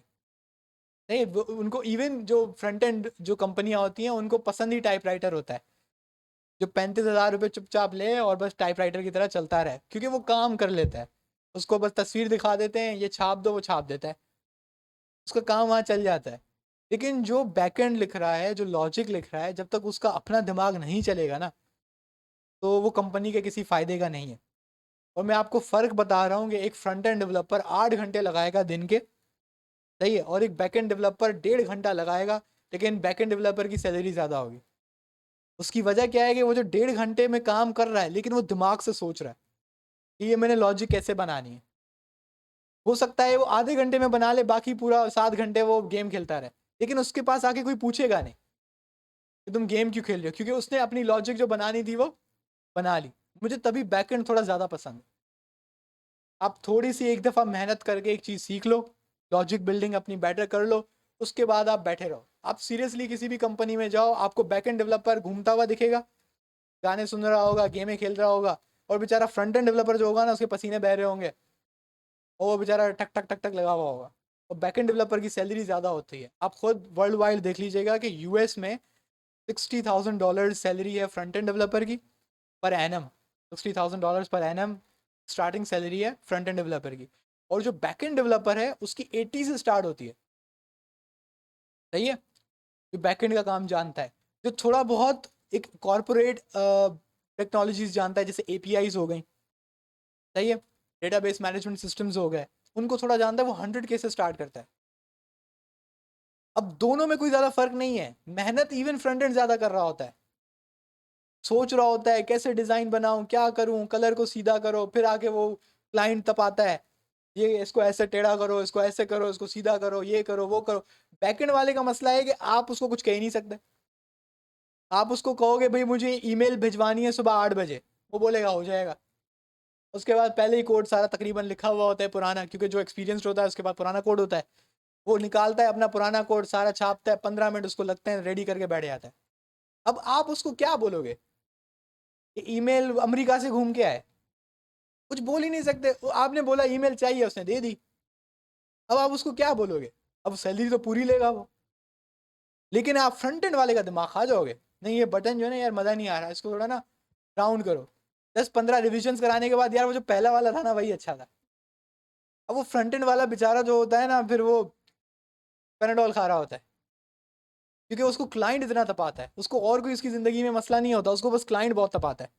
Speaker 1: नहीं उनको इवन जो फ्रंट एंड जो कंपनियां होती हैं उनको पसंद ही टाइप राइटर होता है, जो 35,000 रुपये चुपचाप ले और बस टाइप राइटर की तरह चलता रहे, क्योंकि वो काम कर लेता है। उसको बस तस्वीर दिखा देते हैं, ये छाप दो, वो छाप देता है, उसका काम वहाँ चल जाता है। लेकिन जो बैकएंड लिख रहा है, जो लॉजिक लिख रहा है, जब तक उसका अपना दिमाग नहीं चलेगा ना, तो वो कंपनी के किसी फ़ायदे का नहीं है। और मैं आपको फ़र्क बता रहा हूँ कि एक फ्रंट एंड डेवलपर 8 घंटे लगाएगा दिन के, सही है, और एक बैकएंड डेवलपर 1.5 घंटा लगाएगा, लेकिन बैकएंड डेवलपर की सैलरी ज़्यादा होगी। उसकी वजह क्या है कि वो जो 1.5 घंटे में काम कर रहा है लेकिन वो दिमाग से सोच रहा है कि ये मैंने लॉजिक कैसे बनानी है। हो सकता है वो आधे घंटे में बना ले, बाकी पूरा 7 घंटे वो गेम खेलता रहे, लेकिन उसके पास आके कोई पूछेगा नहीं कि तुम गेम क्यों खेल रहे हो, क्योंकि उसने अपनी लॉजिक जो बनानी थी वो बना ली। मुझे तभी बैकएंड थोड़ा ज़्यादा पसंद है। आप थोड़ी सी एक दफ़ा मेहनत करके एक चीज़ सीख लो, लॉजिक बिल्डिंग अपनी बेटर कर लो, उसके बाद आप बैठे रहो। आप सीरियसली किसी भी कंपनी में जाओ, आपको बैकएंड डेवलपर घूमता हुआ दिखेगा, गाने सुन रहा होगा, गेमें खेल रहा होगा, और बेचारा फ्रंट एंड डेवलपर जो होगा ना, उसके पसीने बह रहे होंगे और वो बेचारा टक टक टक टक लगा हुआ होगा। और बैकएंड डेवलपर की सैलरी ज़्यादा होती है। आप खुद वर्ल्ड वाइड देख लीजिएगा कि यूएस में $60,000 सैलरी है फ्रंट एंड डेवलपर की per annum. $60,000 per annum starting salary है फ्रंट एंड डेवलपर की। और जो बैक एंड डेवलपर है उसकी 80 से स्टार्ट होती है। सही है। जो बैक एंड का काम जानता है, जो थोड़ा बहुत एक कॉरपोरेट टेक्नोलॉजीज जानता है, जैसे एपीआईज हो गई, सही है, डेटाबेस मैनेजमेंट सिस्टम्स हो गए, उनको थोड़ा जानता है, वो 100K से स्टार्ट करता है। अब दोनों में कोई ज़्यादा फर्क नहीं है, मेहनत इवन फ्रंट एंड ज़्यादा कर रहा होता है, सोच रहा होता है कैसे डिज़ाइन बनाऊं, क्या करूं, कलर को सीधा करो, फिर आके वो क्लाइंट तपाता है, ये इसको ऐसे टेढ़ा करो, इसको ऐसे करो, इसको सीधा करो, ये करो वो करो। बैकएंड वाले का मसला है कि आप उसको कुछ कह ही नहीं सकते। आप उसको कहोगे भाई मुझे ईमेल भिजवानी है सुबह 8 बजे, वो बोलेगा हो जाएगा। उसके बाद पहले ही कोड सारा तकरीबन लिखा हुआ होता है पुराना, क्योंकि जो एक्सपीरियंस्ड होता है उसके बाद पुराना कोड होता है, वो निकालता है अपना पुराना कोड, सारा छापता है, 15 मिनट उसको लगते हैं, रेडी करके बैठ जाता है। अब आप उसको क्या बोलोगे कि ईमेल अमेरिका से घूम के आए? कुछ बोल ही नहीं सकते। आपने बोला ईमेल चाहिए, उसने दे दी, अब आप उसको क्या बोलोगे? अब सैलरी तो पूरी लेगा वो, लेकिन आप फ्रंट एंड वाले का दिमाग खा जाओगे, नहीं ये बटन जो है ना यार मज़ा नहीं आ रहा, इसको थोड़ा ना राउंड करो। 10-15 रिविजन कराने के बाद यार वो जो पहला वाला था ना वही अच्छा था। अब वो फ्रंट एंड वाला बेचारा जो होता है ना, फिर वो पेनाडोल खा रहा होता है, क्योंकि उसको क्लाइंट इतना तपाता है, उसको और कोई उसकी ज़िंदगी में मसला नहीं होता, उसको बस क्लाइंट बहुत तपाता है,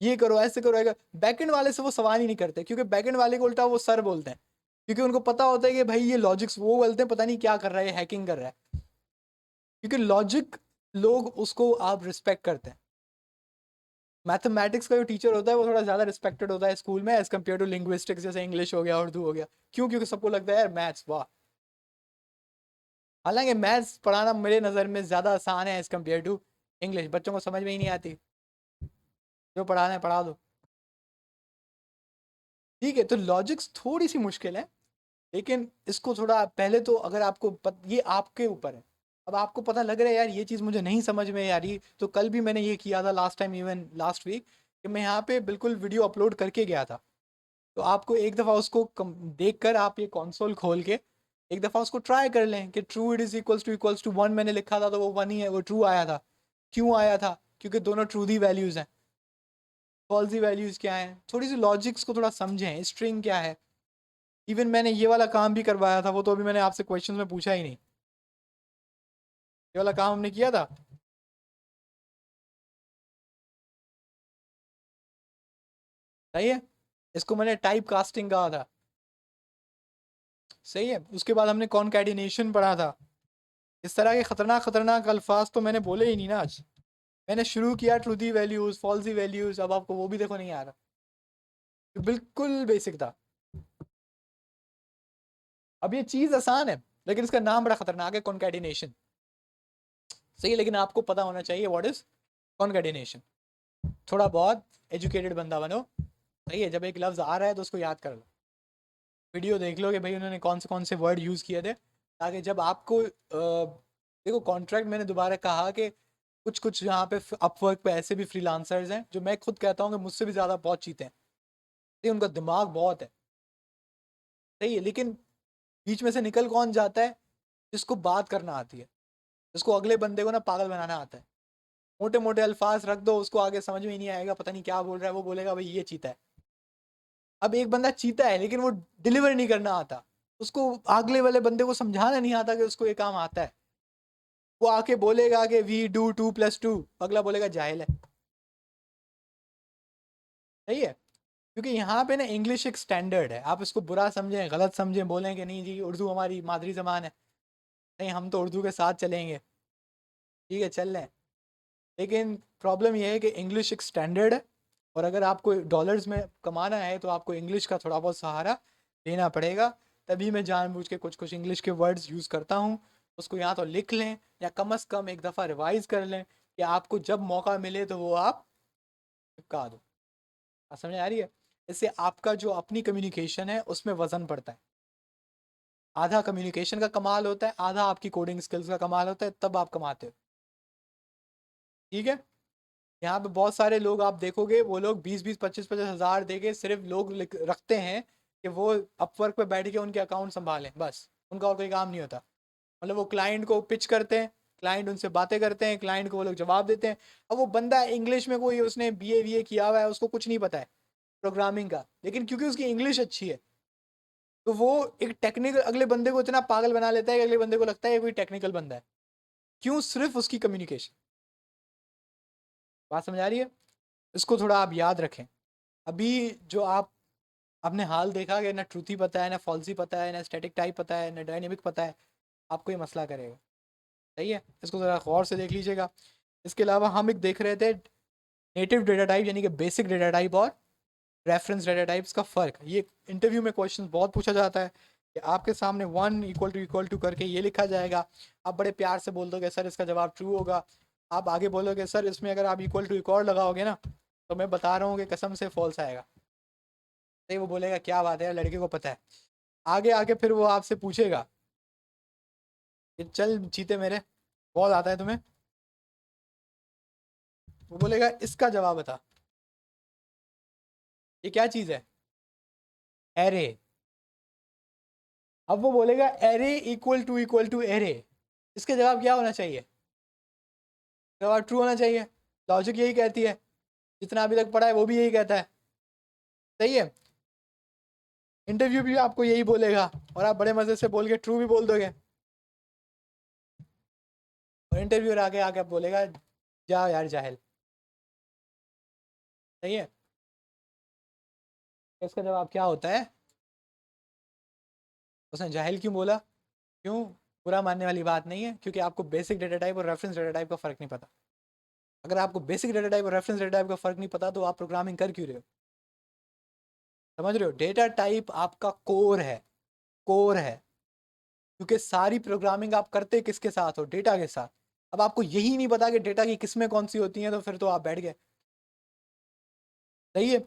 Speaker 1: ये करो ऐसे करो ऐसे। बैकएंड वाले से वो सवाल ही नहीं करते, क्योंकि बैकएंड वाले को उल्टा वो सर बोलते हैं, क्योंकि उनको पता होता है कि भाई ये लॉजिक्स, वो बोलते हैं पता नहीं क्या कर रहा है, हैकिंग कर रहा है, क्योंकि लॉजिक लोग उसको आप रिस्पेक्ट करते हैं। मैथमेटिक्स का जो टीचर होता है वो थोड़ा ज़्यादा रिस्पेक्टेड होता है स्कूल में एज कम्पेयर टू लिंग्विस्टिक्स, जैसे इंग्लिश हो गया, उर्दू हो गया। क्यों? क्योंकि सबको लगता है यार मैथ्स वाह। हालांकि मैथ्स पढ़ाना मेरे नज़र में ज़्यादा आसान है एज कम्पेयर टू इंग्लिश, बच्चों को समझ में ही नहीं आती, जो पढ़ाना है पढ़ा दो। ठीक है, तो लॉजिक्स थोड़ी सी मुश्किल है, लेकिन इसको थोड़ा पहले तो अगर आपको ये आपके ऊपर है। अब आपको पता लग रहा है यार ये चीज़ मुझे नहीं समझ में आ रही, तो कल भी मैंने ये किया था last time, even last week, कि मैं यहाँ पे बिल्कुल वीडियो अपलोड करके गया था। तो आपको एक दफ़ा उसको देख कर आप ये कंसोल खोल के एक दफ़ा उसको ट्राई कर लें कि true it is equals to 1 मैंने लिखा था तो वो 1 ही है, वो ट्रू आया था। क्यों आया था? क्योंकि दोनों ट्रू दी वैल्यूज़ हैं। फॉल्सी वैल्यूज़ क्या हैं? थोड़ी सी लॉजिक्स को थोड़ा समझें, स्ट्रिंग क्या है। इवन मैंने ये वाला काम भी करवाया था, वो तो अभी मैंने आपसे क्वेश्चन में पूछा ही नहीं। ये वाला काम हमने किया था, सही है। इसको मैंने टाइप कास्टिंग कहा था, सही है। उसके बाद हमने कॉनकैटिनेशन पढ़ा था। इस तरह के खतरनाक खतरनाक अल्फाज तो मैंने बोले ही नहीं ना आज। मैंने शुरू किया ट्रूदी वैल्यूज, फॉल्सी वैल्यूज, अब आपको वो भी देखो नहीं आ रहा, तो बिल्कुल बेसिक था। अब ये चीज आसान है, लेकिन इसका नाम बड़ा खतरनाक है, कॉन्कैटिनेशन। सही है, लेकिन आपको पता होना चाहिए व्हाट इज कॉन्कैटिनेशन। थोड़ा बहुत एजुकेटेड बंदा बनो, सही है। जब एक लफ्ज आ रहा है तो उसको याद कर लो, वीडियो देख लो कि भाई उन्होंने कौन से वर्ड यूज़ किए थे, ताकि जब आपको देखो कॉन्ट्रैक्ट, मैंने दोबारा कहा कि कुछ कुछ यहाँ पे अपवर्क पे ऐसे भी फ्रीलांसर्स हैं जो मैं खुद कहता हूँ कि मुझसे भी ज़्यादा बहुत चीते हैं, ये उनका दिमाग बहुत है, सही है। लेकिन बीच में से निकल कौन जाता है? जिसको बात करना आती है, जिसको अगले बंदे को ना पागल बनाना आता है। मोटे मोटे अल्फाज रख दो, उसको आगे समझ में ही नहीं आएगा, पता नहीं क्या बोल रहा है, वो बोलेगा भाई ये चीता है। अब एक बंदा चीता है लेकिन वो डिलीवर नहीं करना आता, उसको अगले वाले बंदे को समझाना नहीं आता कि उसको ये काम आता है। वो आके बोलेगा कि वी डू 2+2, अगला बोलेगा जाहिल है, सही है। क्योंकि यहाँ पे ना इंग्लिश एक स्टैंडर्ड है, आप इसको बुरा समझें, गलत समझें, बोलें कि नहीं जी उर्दू हमारी मादरी ज़बान है, नहीं हम तो उर्दू के साथ चलेंगे, ठीक है चल लें, लेकिन प्रॉब्लम यह है कि इंग्लिश एक स्टैंडर्ड है, और अगर आपको डॉलर्स में कमाना है तो आपको इंग्लिश का थोड़ा बहुत सहारा लेना पड़ेगा। तभी मैं जानबूझ के कुछ कुछ इंग्लिश के वर्ड्स यूज़ करता हूँ। उसको या तो लिख लें या कम अज़ कम एक दफ़ा रिवाइज कर लें कि आपको जब मौका मिले तो वो आप चिपका दो। बात समझ आ रही है? इससे आपका जो अपनी कम्युनिकेशन है उसमें वजन पड़ता है। आधा कम्युनिकेशन का कमाल होता है, आधा आपकी कोडिंग स्किल्स का कमाल होता है, तब आप कमाते हो। ठीक है? यहाँ पे बहुत सारे लोग आप देखोगे, वो लोग 20-20 25-25 हज़ार देके सिर्फ लोग रखते हैं कि वो अपवर्क पे बैठ के उनके अकाउंट संभालें, बस उनका और कोई काम नहीं होता। मतलब वो क्लाइंट को पिच करते हैं, क्लाइंट उनसे बातें करते हैं, क्लाइंट को वो लोग जवाब देते हैं। अब वो बंदा इंग्लिश में कोई उसने BA किया हुआ है, उसको कुछ नहीं पता है प्रोग्रामिंग का, लेकिन क्योंकि उसकी इंग्लिश अच्छी है तो वो एक टेक्निकल अगले बंदे को इतना पागल बना लेता है कि अगले बंदे को लगता है ये कोई टेक्निकल बंदा है। क्यों? सिर्फ उसकी कम्युनिकेशन। बात समझ आ रही है? इसको थोड़ा आप याद रखें। अभी जो आपने हाल देखा कि ना ट्रूथी पता है, ना फॉल्सी पता है, ना स्टैटिक टाइप पता है, ना डायनेमिक पता है, आपको ये मसला करेगा। सही है? इसको ज़रा गौर से देख लीजिएगा। इसके अलावा हम एक देख रहे थे नेटिव डेटा टाइप यानी कि बेसिक डेटा टाइप और रेफरेंस डेटा टाइप्स का फ़र्क। ये इंटरव्यू में क्वेश्चन बहुत पूछा जाता है कि आपके सामने 1 = टू करके ये लिखा जाएगा, आप बड़े प्यार से बोल दोगे सर इसका जवाब ट्रू होगा। आप आगे बोलोगे सर इसमें अगर आप इक्वल टू एक और लगाओगे ना तो मैं बता रहा हूँ कि कसम से फॉल्स आएगा। तो वो बोलेगा क्या बात है, लड़के को पता है। आगे आगे फिर वो आपसे पूछेगा कि चल चीते मेरे, बहुत आता है तुम्हें, वो बोलेगा इसका जवाब बता। ये क्या चीज़ है? एरे। अब वो बोलेगा एरे इक्वल टू एरे, इसका जवाब क्या होना चाहिए? जवाब ट्रू होना चाहिए। लॉजिक यही कहती है, जितना अभी तक पढ़ा है वो भी यही कहता है। सही है? इंटरव्यू भी आपको यही बोलेगा और आप बड़े मजे से बोल के ट्रू भी बोल दोगे, और इंटरव्यूअर आगे आके बोलेगा जा यार जाहिल। सही है? इसका जवाब क्या होता है? उसने जाहिल क्यों बोला? क्यों? बुरा मानने वाली बात नहीं है, क्योंकि आपको बेसिक डेटा टाइप और रेफरेंस डेटा टाइप का फर्क नहीं पता। अगर आपको बेसिक डेटा टाइप और रेफरेंस डेटा टाइप का फर्क नहीं पता तो आप प्रोग्रामिंग कर क्यों रहे हो? समझ रहे हो? डेटा टाइप आपका कोर है, कोर है, क्योंकि सारी प्रोग्रामिंग आप करते किसके साथ हो? डेटा के साथ। अब आपको यही नहीं पता कि डेटा की किस्में कौन सी होती हैं, तो फिर तो आप बैठ गए। सही है?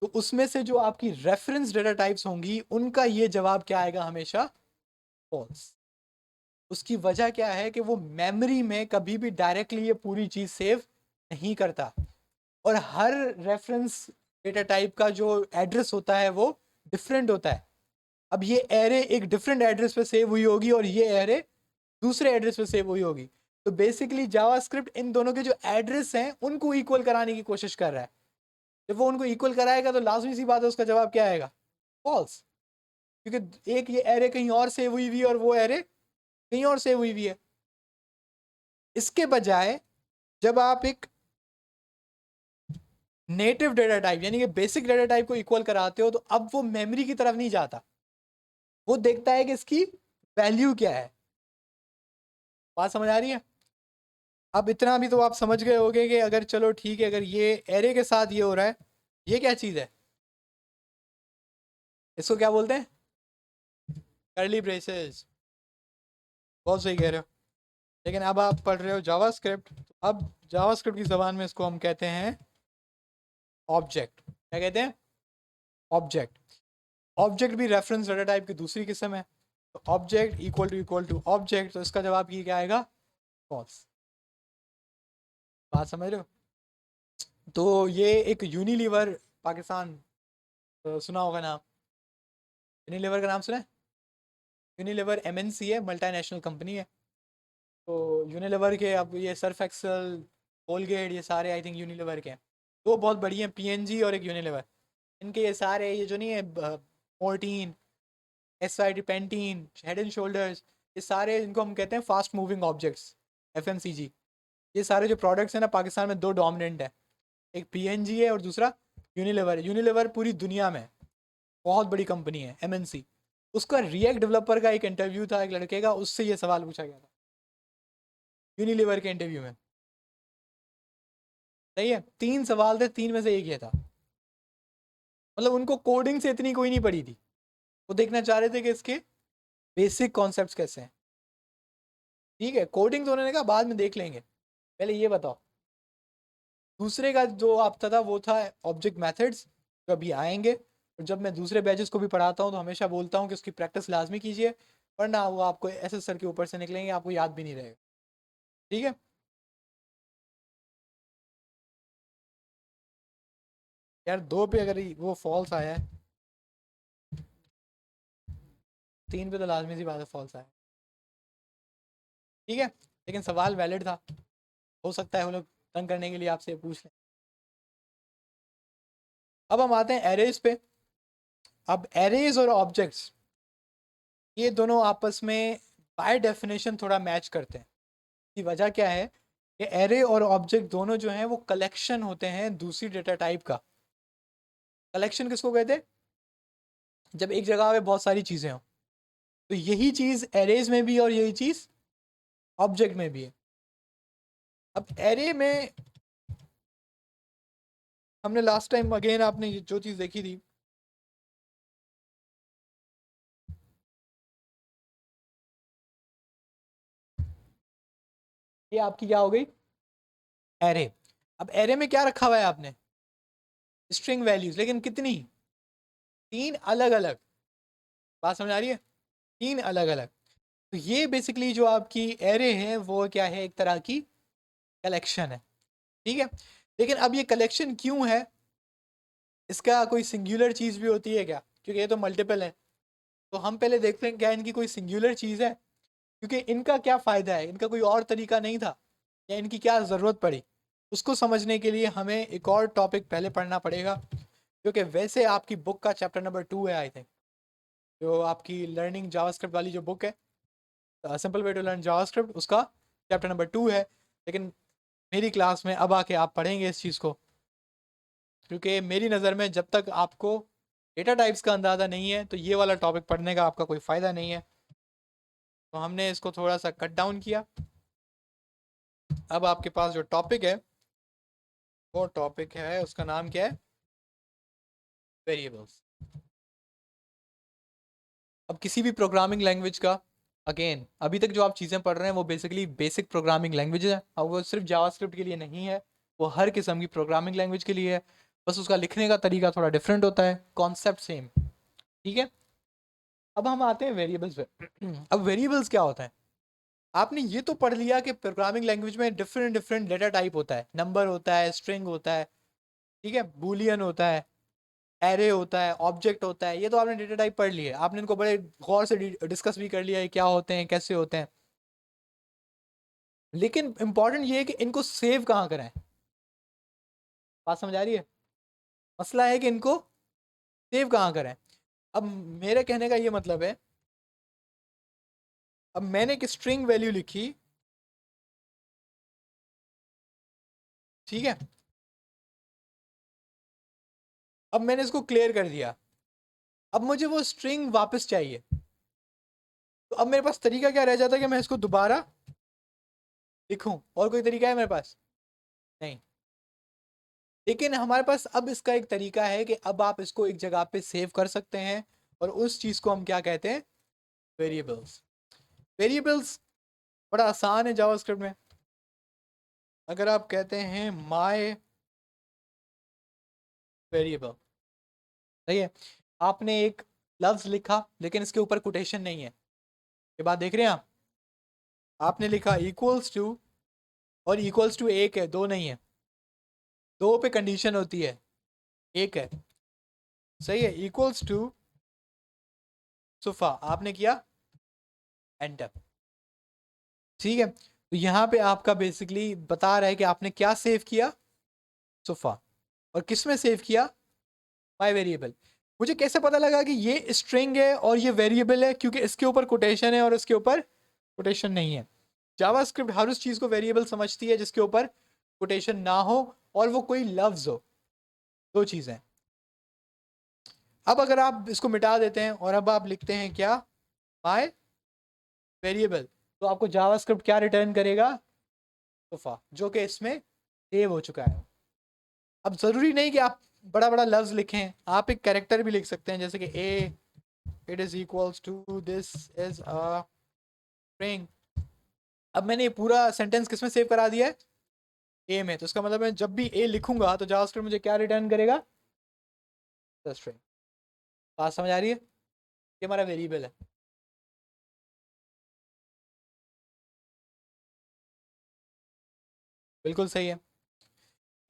Speaker 1: तो उसमें से जो आपकी रेफरेंस डेटा टाइप्स होंगी उनका ये जवाब क्या आएगा? हमेशा फॉल्स। उसकी वजह क्या है कि वो मेमोरी में कभी भी डायरेक्टली ये पूरी चीज सेव नहीं करता, और हर रेफरेंस डेटा टाइप का जो एड्रेस होता है वो डिफरेंट होता है। अब ये एरे एक डिफरेंट एड्रेस पे सेव हुई होगी और ये एरे दूसरे एड्रेस पे सेव हुई होगी। तो बेसिकली जावास्क्रिप्ट इन दोनों के जो एड्रेस हैं उनको इक्वल कराने की कोशिश कर रहा है। जब वो उनको इक्वल कराएगा तो लाजमी सी बात है उसका जवाब क्या आएगा? फॉल्स। क्योंकि एक ये एरे कहीं और सेव हुई हुई है और वो एरे कहीं और सेव हुई हुई है। इसके बजाय जब आप एक नेटिव डेटा टाइप यानी कि बेसिक डेटा टाइप को इक्वल कराते हो तो अब वो मेमोरी की तरफ नहीं जाता, वो देखता है कि इसकी वैल्यू क्या है। बात समझ आ रही है? अब इतना भी तो आप समझ गए होगे कि अगर चलो ठीक है, अगर ये एरे के साथ ये हो रहा है, ये क्या चीज़ है? इसको क्या बोलते हैं? Curly braces. बहुत सही कह रहे हो। लेकिन अब आप पढ़ रहे हो जावास्क्रिप्ट, तो अब जावास्क्रिप्ट की ज़बान में इसको हम कहते हैं ऑब्जेक्ट। क्या कहते हैं? ऑब्जेक्ट। ऑब्जेक्ट भी रेफरेंस डेटा टाइप की दूसरी किस्म है। तो ऑब्जेक्ट इक्वल टू ऑब्जेक्ट, तो इसका जवाब ये क्या आएगा? फॉल्स। बात समझ रहे हो? तो ये एक यूनिलीवर पाकिस्तान, सुना होगा नाम, यूनिलीवर का नाम सुना है? यूनिलीवर MNC है, मल्टीनेशनल कंपनी है। तो यूनिलीवर के अब ये सर्फ एक्सल, कोलगेट, ये सारे आई थिंक यूनिलीवर के हैं। दो बहुत बड़ी हैं, PNG और एक यूनिलीवर। इनके ये सारे ये जो नहीं है Mortein, SIT, Pantene, Head and Shoulders, ये सारे इनको हम कहते हैं फास्ट मूविंग ऑब्जेक्ट्स, FMCG। ये सारे जो प्रोडक्ट्स हैं ना पाकिस्तान में दो डोमिनेंट है, एक PNG है और दूसरा यूनिलीवर है। यूनिलीवर पूरी दुनिया में बहुत बड़ी कंपनी है, MNC। उसका रिएक्ट डेवलपर का एक इंटरव्यू था एक लड़के का, उससे ये सवाल पूछा गया था यूनिलीवर के इंटरव्यू में। सही है, 3 सवाल थे, 3 में से एक ये था। मतलब उनको कोडिंग से इतनी कोई नहीं पड़ी थी, वो देखना चाह रहे थे कि इसके बेसिक कॉन्सेप्ट्स कैसे हैं। ठीक है, कोडिंग तो उन्होंने कहा बाद में देख लेंगे, पहले ये बताओ। दूसरे का जो आपका था वो था ऑब्जेक्ट मेथड्स, जो अभी आएंगे। और जब मैं दूसरे बैचेस को भी पढ़ाता हूँ तो हमेशा बोलता हूँ कि उसकी प्रैक्टिस लाजमी कीजिए, वरना वो आपको ऐसे सर के ऊपर से निकलेंगे, आपको याद भी नहीं रहेगा। ठीक है यार, 2 पे अगर वो फॉल्स आया है, 3 पे तो लाजमी सी बात है फॉल्स आया है। ठीक है, लेकिन सवाल वैलिड था, हो सकता है वो लोग तंग करने के लिए आपसे पूछ लें। अब हम आते हैं एरेज पे। अब एरेज और ऑब्जेक्ट्स, ये दोनों आपस में बाय डेफिनेशन थोड़ा मैच करते हैं। की वजह क्या है कि एरे और ऑब्जेक्ट दोनों जो हैं वो कलेक्शन होते हैं दूसरी डेटा टाइप का। कलेक्शन किसको कहते हैं? जब एक जगह पे बहुत सारी चीजें हों, तो यही चीज एरेज में भी और यही चीज ऑब्जेक्ट में भी है। अब एरे में हमने लास्ट टाइम अगेन आपने जो चीज देखी थी, ये आपकी क्या हो गई? एरे। अब एरे में क्या रखा हुआ है आपने? स्ट्रिंग वैल्यूज, लेकिन कितनी? 3 अलग अलग। बात समझ आ रही है? 3 अलग अलग। तो ये बेसिकली जो आपकी एरे है वो क्या है, एक तरह की कलेक्शन है। ठीक है, लेकिन अब ये कलेक्शन क्यों है? इसका कोई सिंगुलर चीज भी होती है क्या? क्योंकि ये तो मल्टीपल है। तो हम पहले देखते हैं क्या इनकी कोई सिंगुलर चीज है, क्योंकि इनका क्या फायदा है, इनका कोई और तरीका नहीं था, या इनकी क्या जरूरत पड़ी। उसको समझने के लिए हमें एक और टॉपिक पहले पढ़ना पड़ेगा, क्योंकि वैसे आपकी बुक का चैप्टर नंबर 2 है आई थिंक, जो आपकी लर्निंग जावास्क्रिप्ट वाली जो बुक है, simple way to learn JavaScript, उसका चैप्टर नंबर 2 है। लेकिन मेरी क्लास में अब आके आप पढ़ेंगे इस चीज़ को, क्योंकि मेरी नज़र में जब तक आपको डेटा टाइप्स का अंदाज़ा नहीं है तो ये वाला टॉपिक पढ़ने का आपका कोई फ़ायदा नहीं है। तो हमने इसको थोड़ा सा कट डाउन किया। अब आपके पास जो टॉपिक है, वो टॉपिक है, उसका नाम क्या है? वेरिएबल्स। अब किसी भी प्रोग्रामिंग लैंग्वेज का, अगेन अभी तक जो आप चीज़ें पढ़ रहे हैं वो बेसिकली बेसिक प्रोग्रामिंग लैंग्वेज है, और वो सिर्फ जावास्क्रिप्ट के लिए नहीं है, वो हर किस्म की प्रोग्रामिंग लैंग्वेज के लिए है। बस उसका लिखने का तरीका थोड़ा डिफरेंट होता है, कॉन्सेप्ट सेम। ठीक है, अब हम आते हैं वेरिएबल्स पे। अब वेरिएबल्स क्या होता है? आपने ये तो पढ़ लिया कि प्रोग्रामिंग लैंग्वेज में डिफरेंट डिफरेंट डेटा टाइप होता है, नंबर होता है, स्ट्रिंग होता है, ठीक है, बूलियन होता है, एरे होता है, ऑब्जेक्ट होता है। ये तो आपने डेटा टाइप पढ़ लिए, आपने इनको बड़े गौर से डिस्कस भी कर लिया है, क्या होते हैं, कैसे होते हैं। लेकिन इंपॉर्टेंट ये है कि इनको सेव कहाँ करें। बात समझ आ रही है? मसला है कि इनको सेव कहाँ करें। अब मेरे कहने का ये मतलब है, अब मैंने एक स्ट्रिंग वैल्यू लिखी, ठीक है, अब मैंने इसको क्लियर कर दिया, अब मुझे वो स्ट्रिंग वापस चाहिए। तो अब मेरे पास तरीका क्या रह जाता है कि मैं इसको दोबारा लिखूं, और कोई तरीका है मेरे पास? नहीं। लेकिन हमारे पास अब इसका एक तरीका है कि अब आप इसको एक जगह पे सेव कर सकते हैं, और उस चीज को हम क्या कहते हैं? वेरिएबल्स। वेरिएबल्स बड़ा आसान है जावास्क्रिप्ट में। अगर आप कहते हैं माय वेरिएबल, सही है, आपने एक लफ्ज लिखा लेकिन इसके ऊपर कोटेशन नहीं है, ये बात देख रहे हैं आप? आपने लिखा इक्वल्स टू, और इक्वल्स टू एक है, दो नहीं है। दो पे कंडीशन होती है, एक है, सही है, इक्वल्स टू सुफा, आपने किया एंटर। ठीक है, तो यहाँ पे आपका बेसिकली बता रहा है कि आपने क्या सेव किया? सुफा। और किस में सेव किया? My variable. मुझे कैसे पता लगा कि ये स्ट्रिंग है और ये वेरिएबल है? क्योंकि इसके ऊपर कोटेशन है और इसके ऊपर कोटेशन नहीं है। जावास्क्रिप्ट हर उस चीज को वेरिएबल समझती है जिसके ऊपर कोटेशन ना हो और वो कोई लफ्ज हो। दो चीजें। अब अगर आप इसको मिटा देते हैं और अब आप लिखते हैं क्या? माय वेरिएबल, तो आपको जावास्क्रिप्ट क्या रिटर्न करेगा? तोहफा, जो कि इसमें सेव हो चुका है। अब ज़रूरी नहीं कि आप बड़ा बड़ा लफ्ज़ लिखें, आप एक कैरेक्टर भी लिख सकते हैं, जैसे कि a it is equals to this is a string. अब मैंने ये पूरा सेंटेंस किस में सेव करा दिया है, ए में, तो इसका मतलब मैं जब भी ए लिखूंगा तो जावास्क्रिप्ट मुझे क्या रिटर्न करेगा, स्ट्रिंग। बात समझ आ रही है, ये हमारा वेरिएबल है। बिल्कुल सही है।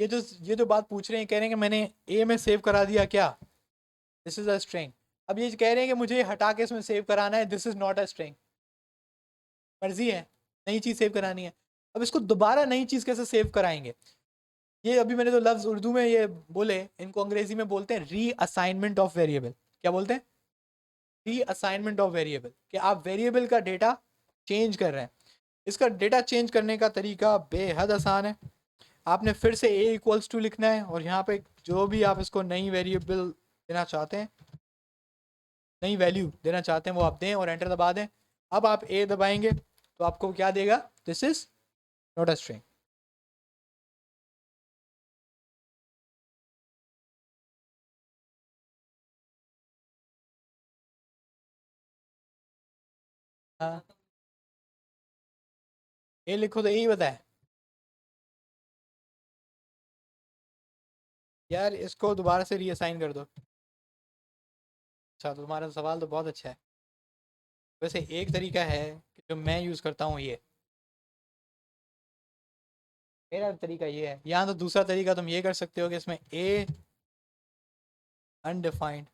Speaker 1: ये जो बात पूछ रहे हैं, कह रहे हैं कि मैंने ए में सेव करा दिया क्या, दिस इज अ स्ट्रिंग। अब ये कह रहे हैं कि मुझे हटा के इसमें सेव कराना है, this is not a string. मर्जी है, नई चीज़ सेव करानी है। अब इसको दोबारा नई चीज़ कैसे सेव कराएंगे, ये अभी मैंने जो लफ्ज़ उर्दू में ये बोले, इनको अंग्रेजी में बोलते हैं री असाइनमेंट ऑफ वेरिएबल। क्या बोलते हैं, री असाइनमेंट ऑफ वेरिएबल, कि आप वेरिएबल का डेटा चेंज कर रहे हैं। इसका डेटा चेंज करने का तरीका बेहद आसान है। आपने फिर से ए इक्वल्स टू लिखना है, और यहाँ पे जो भी आप इसको नई वेरिएबल देना चाहते हैं, नई वैल्यू देना चाहते हैं, वो आप दें और एंटर दबा दें। अब आप ए दबाएंगे तो आपको क्या देगा, this is not a string. हाँ, ए लिखो तो यही बताए यार, इसको दोबारा से रीअसाइन कर दो। अच्छा, तो तुम्हारा सवाल तो बहुत अच्छा है। वैसे एक तरीका है कि जो मैं यूज़ करता हूँ, ये मेरा तरीका ये है। यहाँ तो दूसरा तरीका तुम ये कर सकते हो कि इसमें ए अनडिफाइंड,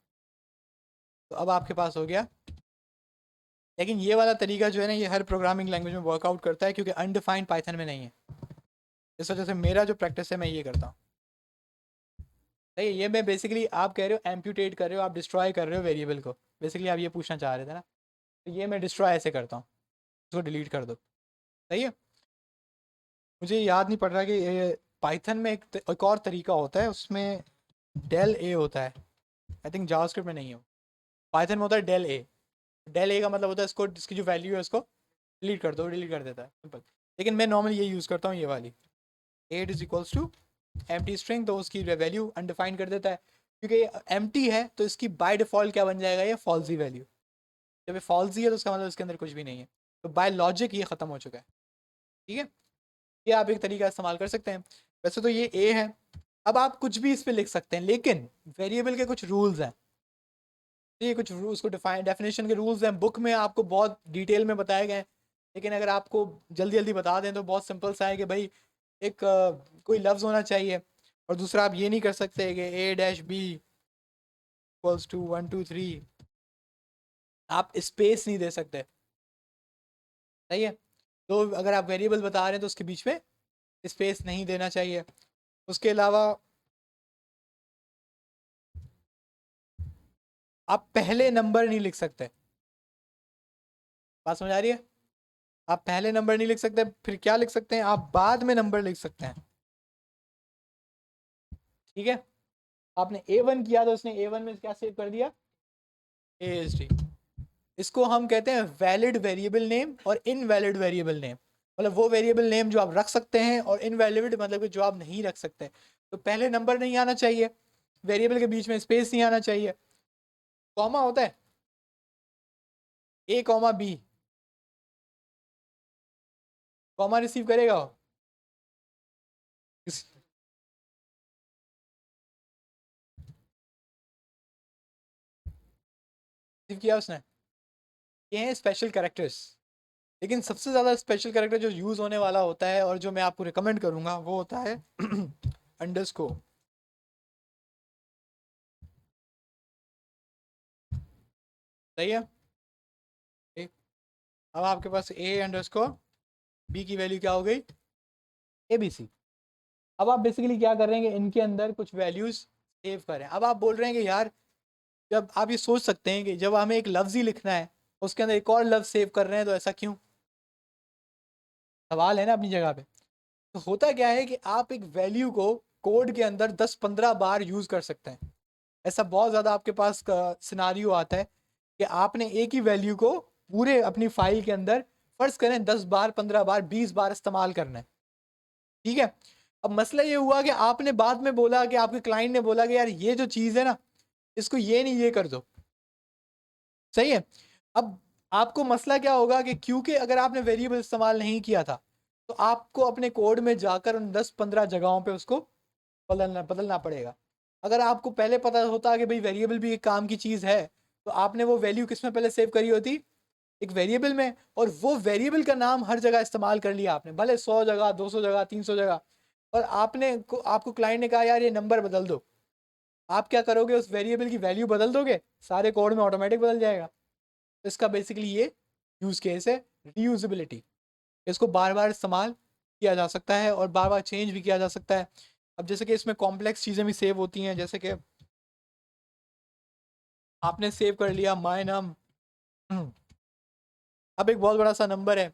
Speaker 1: तो अब आपके पास हो गया। लेकिन ये वाला तरीका जो है ना, ये हर प्रोग्रामिंग लैंग्वेज में वर्कआउट करता है, क्योंकि अनडिफाइंड पाइथन में नहीं है। इस वजह से मेरा जो प्रैक्टिस है, मैं ये करता हूँ। सही है, ये मैं बेसिकली, आप कह रहे हो एम्प्यूटेट कर रहे हो, आप डिस्ट्रॉय कर रहे हो वेरिएबल को, बेसिकली आप ये पूछना चाह रहे थे ना। तो ये मैं डिस्ट्रॉय ऐसे करता हूँ, उसको डिलीट कर दो। सही है। मुझे याद नहीं पड़ रहा कि ये पाइथन में एक और तरीका होता है, उसमें डेल ए होता है। आई थिंक जावास्क्रिप्ट में नहीं हो, पाइथन में होता है डेल ए। डेल ए का मतलब होता है इसको, इसकी जो वैल्यू है उसको डिलीट कर दो, डिलीट कर देता है, सिंपल। लेकिन मैं नॉर्मली ये यूज़ करता हूँ, ये वाली एट is equals to empty string, तो उसकी वैल्यू अनडिफाइंड कर देता है। क्योंकि एम्प्टी है तो इसकी बाय डिफॉल्ट क्या बन जाएगा, ये फॉल्सी वैल्यू। जब ये फॉल्सी है तो उसका मतलब इसके अंदर कुछ भी नहीं है, तो बाय लॉजिक ये ख़त्म हो चुका है। ठीक है, ये आप एक तरीका इस्तेमाल कर सकते हैं। वैसे तो ये ए है। अब आप कुछ भी इस पर लिख सकते हैं, लेकिन वेरिएबल के कुछ रूल्स हैं। ये कुछ रूल्स को डिफाइन, डेफिनेशन के रूल्स हैं, बुक में आपको बहुत डिटेल में बताए गए हैं। लेकिन अगर आपको जल्दी जल्दी बता दें तो बहुत सिंपल सा है कि भाई एक कोई लफ्ज़ होना चाहिए, और दूसरा आप ये नहीं कर सकते कि ए डैश बी इक्वल्स टू 1 2 3, आप स्पेस नहीं दे सकते। सही है। तो अगर आप वेरिएबल बता रहे हैं तो उसके बीच में स्पेस नहीं देना चाहिए। उसके अलावा आप पहले नंबर नहीं लिख सकते। बात समझ आ रही है, आप पहले नंबर नहीं लिख सकते, फिर क्या लिख सकते हैं, आप बाद में नंबर लिख सकते हैं। ठीक है, आपने A1 किया तो उसने A1 में क्या सेव कर दिया, ASD। इसको हम कहते हैं वैलिड वेरिएबल नेम और इनवैलिड वेरिएबल नेम। मतलब वो वेरिएबल नेम जो आप रख सकते हैं, और इनवैलिड मतलब कि जो आप नहीं रख सकते। तो पहले नंबर नहीं आना चाहिए, वेरिएबल के बीच में स्पेस नहीं आना चाहिए, कॉमा होता है A, B, कॉमा रिसीव करेगा वो। रिसीव किया उसने। ये हैं स्पेशल कैरेक्टर्स। लेकिन सबसे ज़्यादा स्पेशल कैरेक्टर जो यूज़ होने वाला होता है, और जो मैं आपको रिकमेंड करूँगा, वो होता है अंडरस्कोर। सही है। एक, अब आपके पास A_, B की वैल्यू क्या हो गई, ABC। अब आप बेसिकली क्या कर रहे हैं कि इनके अंदर कुछ वैल्यूज़ सेव करें। अब आप बोल रहे हैं कि यार, जब आप ये सोच सकते हैं कि जब हमें एक लफ्ज़ ही लिखना है, उसके अंदर एक और लफ्ज़ सेव कर रहे हैं, तो ऐसा क्यों, सवाल है ना अपनी जगह पे। तो होता क्या है कि आप एक वैल्यू को कोड के अंदर 10-15 बार यूज़ कर सकते हैं। ऐसा बहुत ज़्यादा आपके पास सिनारियो आता है कि आपने एक ही वैल्यू को पूरे अपनी फाइल के अंदर, फर्ज करें 10 बार, 15 बार, 20 बार इस्तेमाल करना है। ठीक है, अब मसला ये हुआ कि आपने बाद में बोला कि आपके क्लाइंट ने बोला कि यार ये जो चीज़ है ना, इसको ये नहीं ये कर दो, सही है। अब आपको मसला क्या होगा कि क्योंकि अगर आपने वेरिएबल इस्तेमाल नहीं किया था तो आपको अपने कोड में जाकर उन 10-15 जगहों पे उसको बदलना बदलना पड़ेगा। अगर आपको पहले पता होता कि भाई वेरिएबल भी एक काम की चीज़ है, तो आपने वो वैल्यू किस में पहले सेव करी होती, एक वेरिएबल में, और वो वेरिएबल का नाम हर जगह इस्तेमाल कर लिया आपने, भले 100 जगह, 200 जगह, 300 जगह, और आपको क्लाइंट ने कहा यार ये नंबर बदल दो। आप क्या करोगे, उस वेरिएबल की वैल्यू बदल दोगे, सारे कोड में ऑटोमेटिक बदल जाएगा। तो इसका बेसिकली ये यूज़ केस है, रीयूजेबिलिटी। इसको बार बार इस्तेमाल किया जा सकता है और बार बार चेंज भी किया जा सकता है। अब जैसे कि इसमें कॉम्प्लेक्स चीज़ें भी सेव होती हैं, जैसे कि आपने सेव कर लिया माय नाम, अब एक बहुत बड़ा सा नंबर है,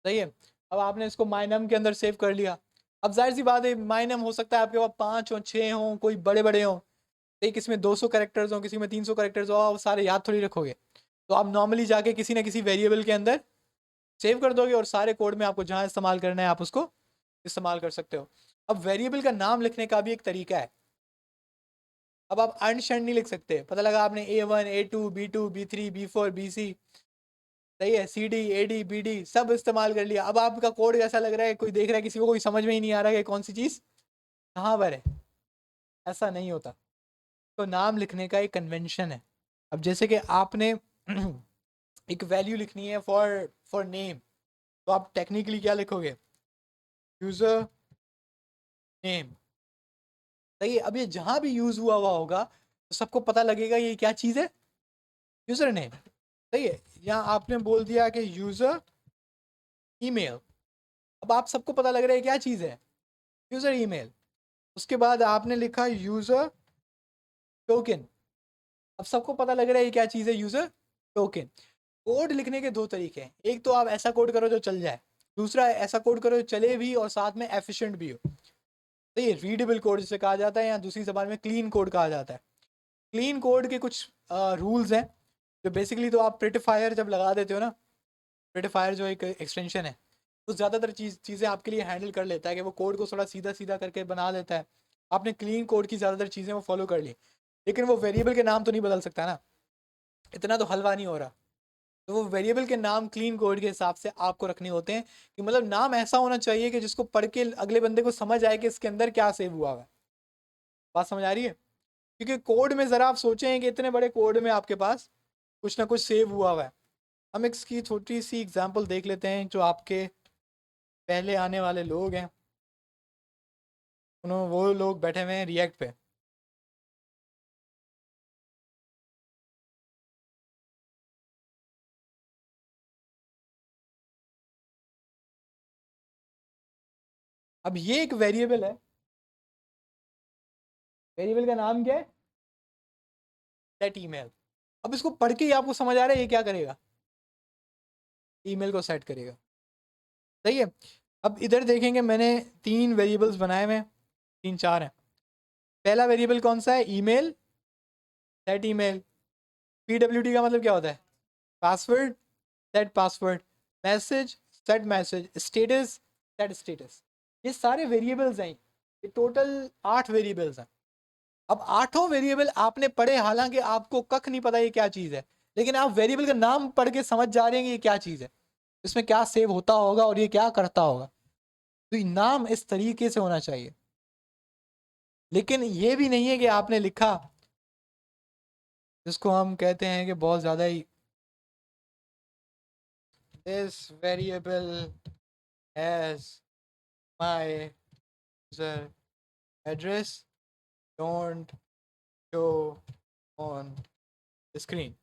Speaker 1: सही है। अब आपने इसको माय नम के अंदर सेव कर लिया। अब जाहिर सी बात है, माय नम हो सकता है आपके पास 5 हो, 6 हो, कोई बड़े बड़े हो, एक इसमें 200 कैरेक्टर्स हो, किसी में 300 कैरेक्टर्स हो, आप सारे याद थोड़ी रखोगे। तो आप नॉर्मली जाके किसी ना किसी वेरिएबल के अंदर सेव कर दोगे और सारे कोड में आपको जहां इस्तेमाल करना है आप उसको इस्तेमाल कर सकते हो। अब वेरिएबल का नाम लिखने का भी एक तरीका है। अब आप अंड शंड नहीं लिख सकते, पता लगा आपने A1, A2, B2, B3, B4, BC, सही है, CD, AD, BD सब इस्तेमाल कर लिया। अब आपका कोड ऐसा लग रहा है, कोई देख रहा है, किसी को कोई समझ में ही नहीं आ रहा है कि कौन सी चीज़ कहाँ पर है। ऐसा नहीं होता। तो नाम लिखने का एक कन्वेंशन है। अब जैसे कि आपने एक वैल्यू लिखनी है फॉर फॉर नेम, तो आप टेक्निकली क्या लिखोगे, यूज़र नेम, सही है। अब ये जहां भी यूज हुआ हुआ होगा तो सबको पता लगेगा ये क्या चीज है, यूजर नेम, सही है। यहाँ आपने बोल दिया कि यूजर ईमेल, अब आप सबको पता लग रहा है क्या चीज है, यूजर ईमेल। उसके बाद आपने लिखा यूजर टोकन, अब सबको पता लग रहा है ये क्या चीज है, यूजर टोकन। कोड लिखने के दो तरीके हैं, एक तो आप ऐसा कोड करो जो चल जाए, दूसरा ऐसा कोड करो जो चले भी और साथ में एफिशिएंट भी हो। तो ये रीडेबल कोड जिसे कहा जाता है, या दूसरी जबान में क्लीन कोड कहा जाता है। क्लीन कोड के कुछ रूल्स हैं, जो बेसिकली तो आप प्रिटिफायर जब लगा देते हो ना, प्रिटिफायर जो एक एक्सटेंशन है, तो ज़्यादातर चीज़ें आपके लिए हैंडल कर लेता है कि वो कोड को थोड़ा सीधा सीधा करके बना देता है। आपने क्लीन कोड की ज़्यादातर चीज़ें वो फॉलो कर ली, लेकिन वो वेरिएबल के नाम तो नहीं बदल सकता ना, इतना तो हलवा नहीं हो रहा। तो वो वेरिएबल के नाम क्लीन कोड के हिसाब से आपको रखने होते हैं, कि मतलब नाम ऐसा होना चाहिए कि जिसको पढ़ के अगले बंदे को समझ आए कि इसके अंदर क्या सेव हुआ है। बात समझ आ रही है? क्योंकि कोड में ज़रा आप सोचें कि इतने बड़े कोड में आपके पास कुछ ना कुछ सेव हुआ हुआ है। हम इसकी छोटी सी एग्जांपल देख लेते हैं, जो आपके पहले आने वाले लोग हैं, उन्होंने वो लोग बैठे हुए हैं रिएक्ट पे। अब ये एक वेरिएबल है, वेरिएबल का नाम क्या है, सेट ईमेल। अब इसको पढ़ के ही आपको समझ आ रहा है ये क्या करेगा, ईमेल को सेट करेगा, सही है। अब इधर देखेंगे, मैंने 3 वेरिएबल्स बनाए हुए हैं, 3-4 हैं। पहला वेरिएबल कौन सा है, ईमेल, सेट ईमेल। PWD का मतलब क्या होता है, password, set password, message, set message, status, set status. ये सारे वेरिएबल्स हैं, ये टोटल 8 वेरिएबल्स हैं। अब 8 वेरिएबल आपने पढ़े, हालांकि आपको कख नहीं पता ये क्या चीज़ है, लेकिन आप वेरिएबल का नाम पढ़ के समझ जा रहे हैं कि ये क्या चीज़ है, इसमें क्या सेव होता होगा और ये क्या करता होगा। तो ये नाम इस तरीके से होना चाहिए। लेकिन ये भी नहीं है कि आपने लिखा, जिसको हम कहते हैं कि बहुत ज़्यादा ही, this variable has my user address, don't show on screen.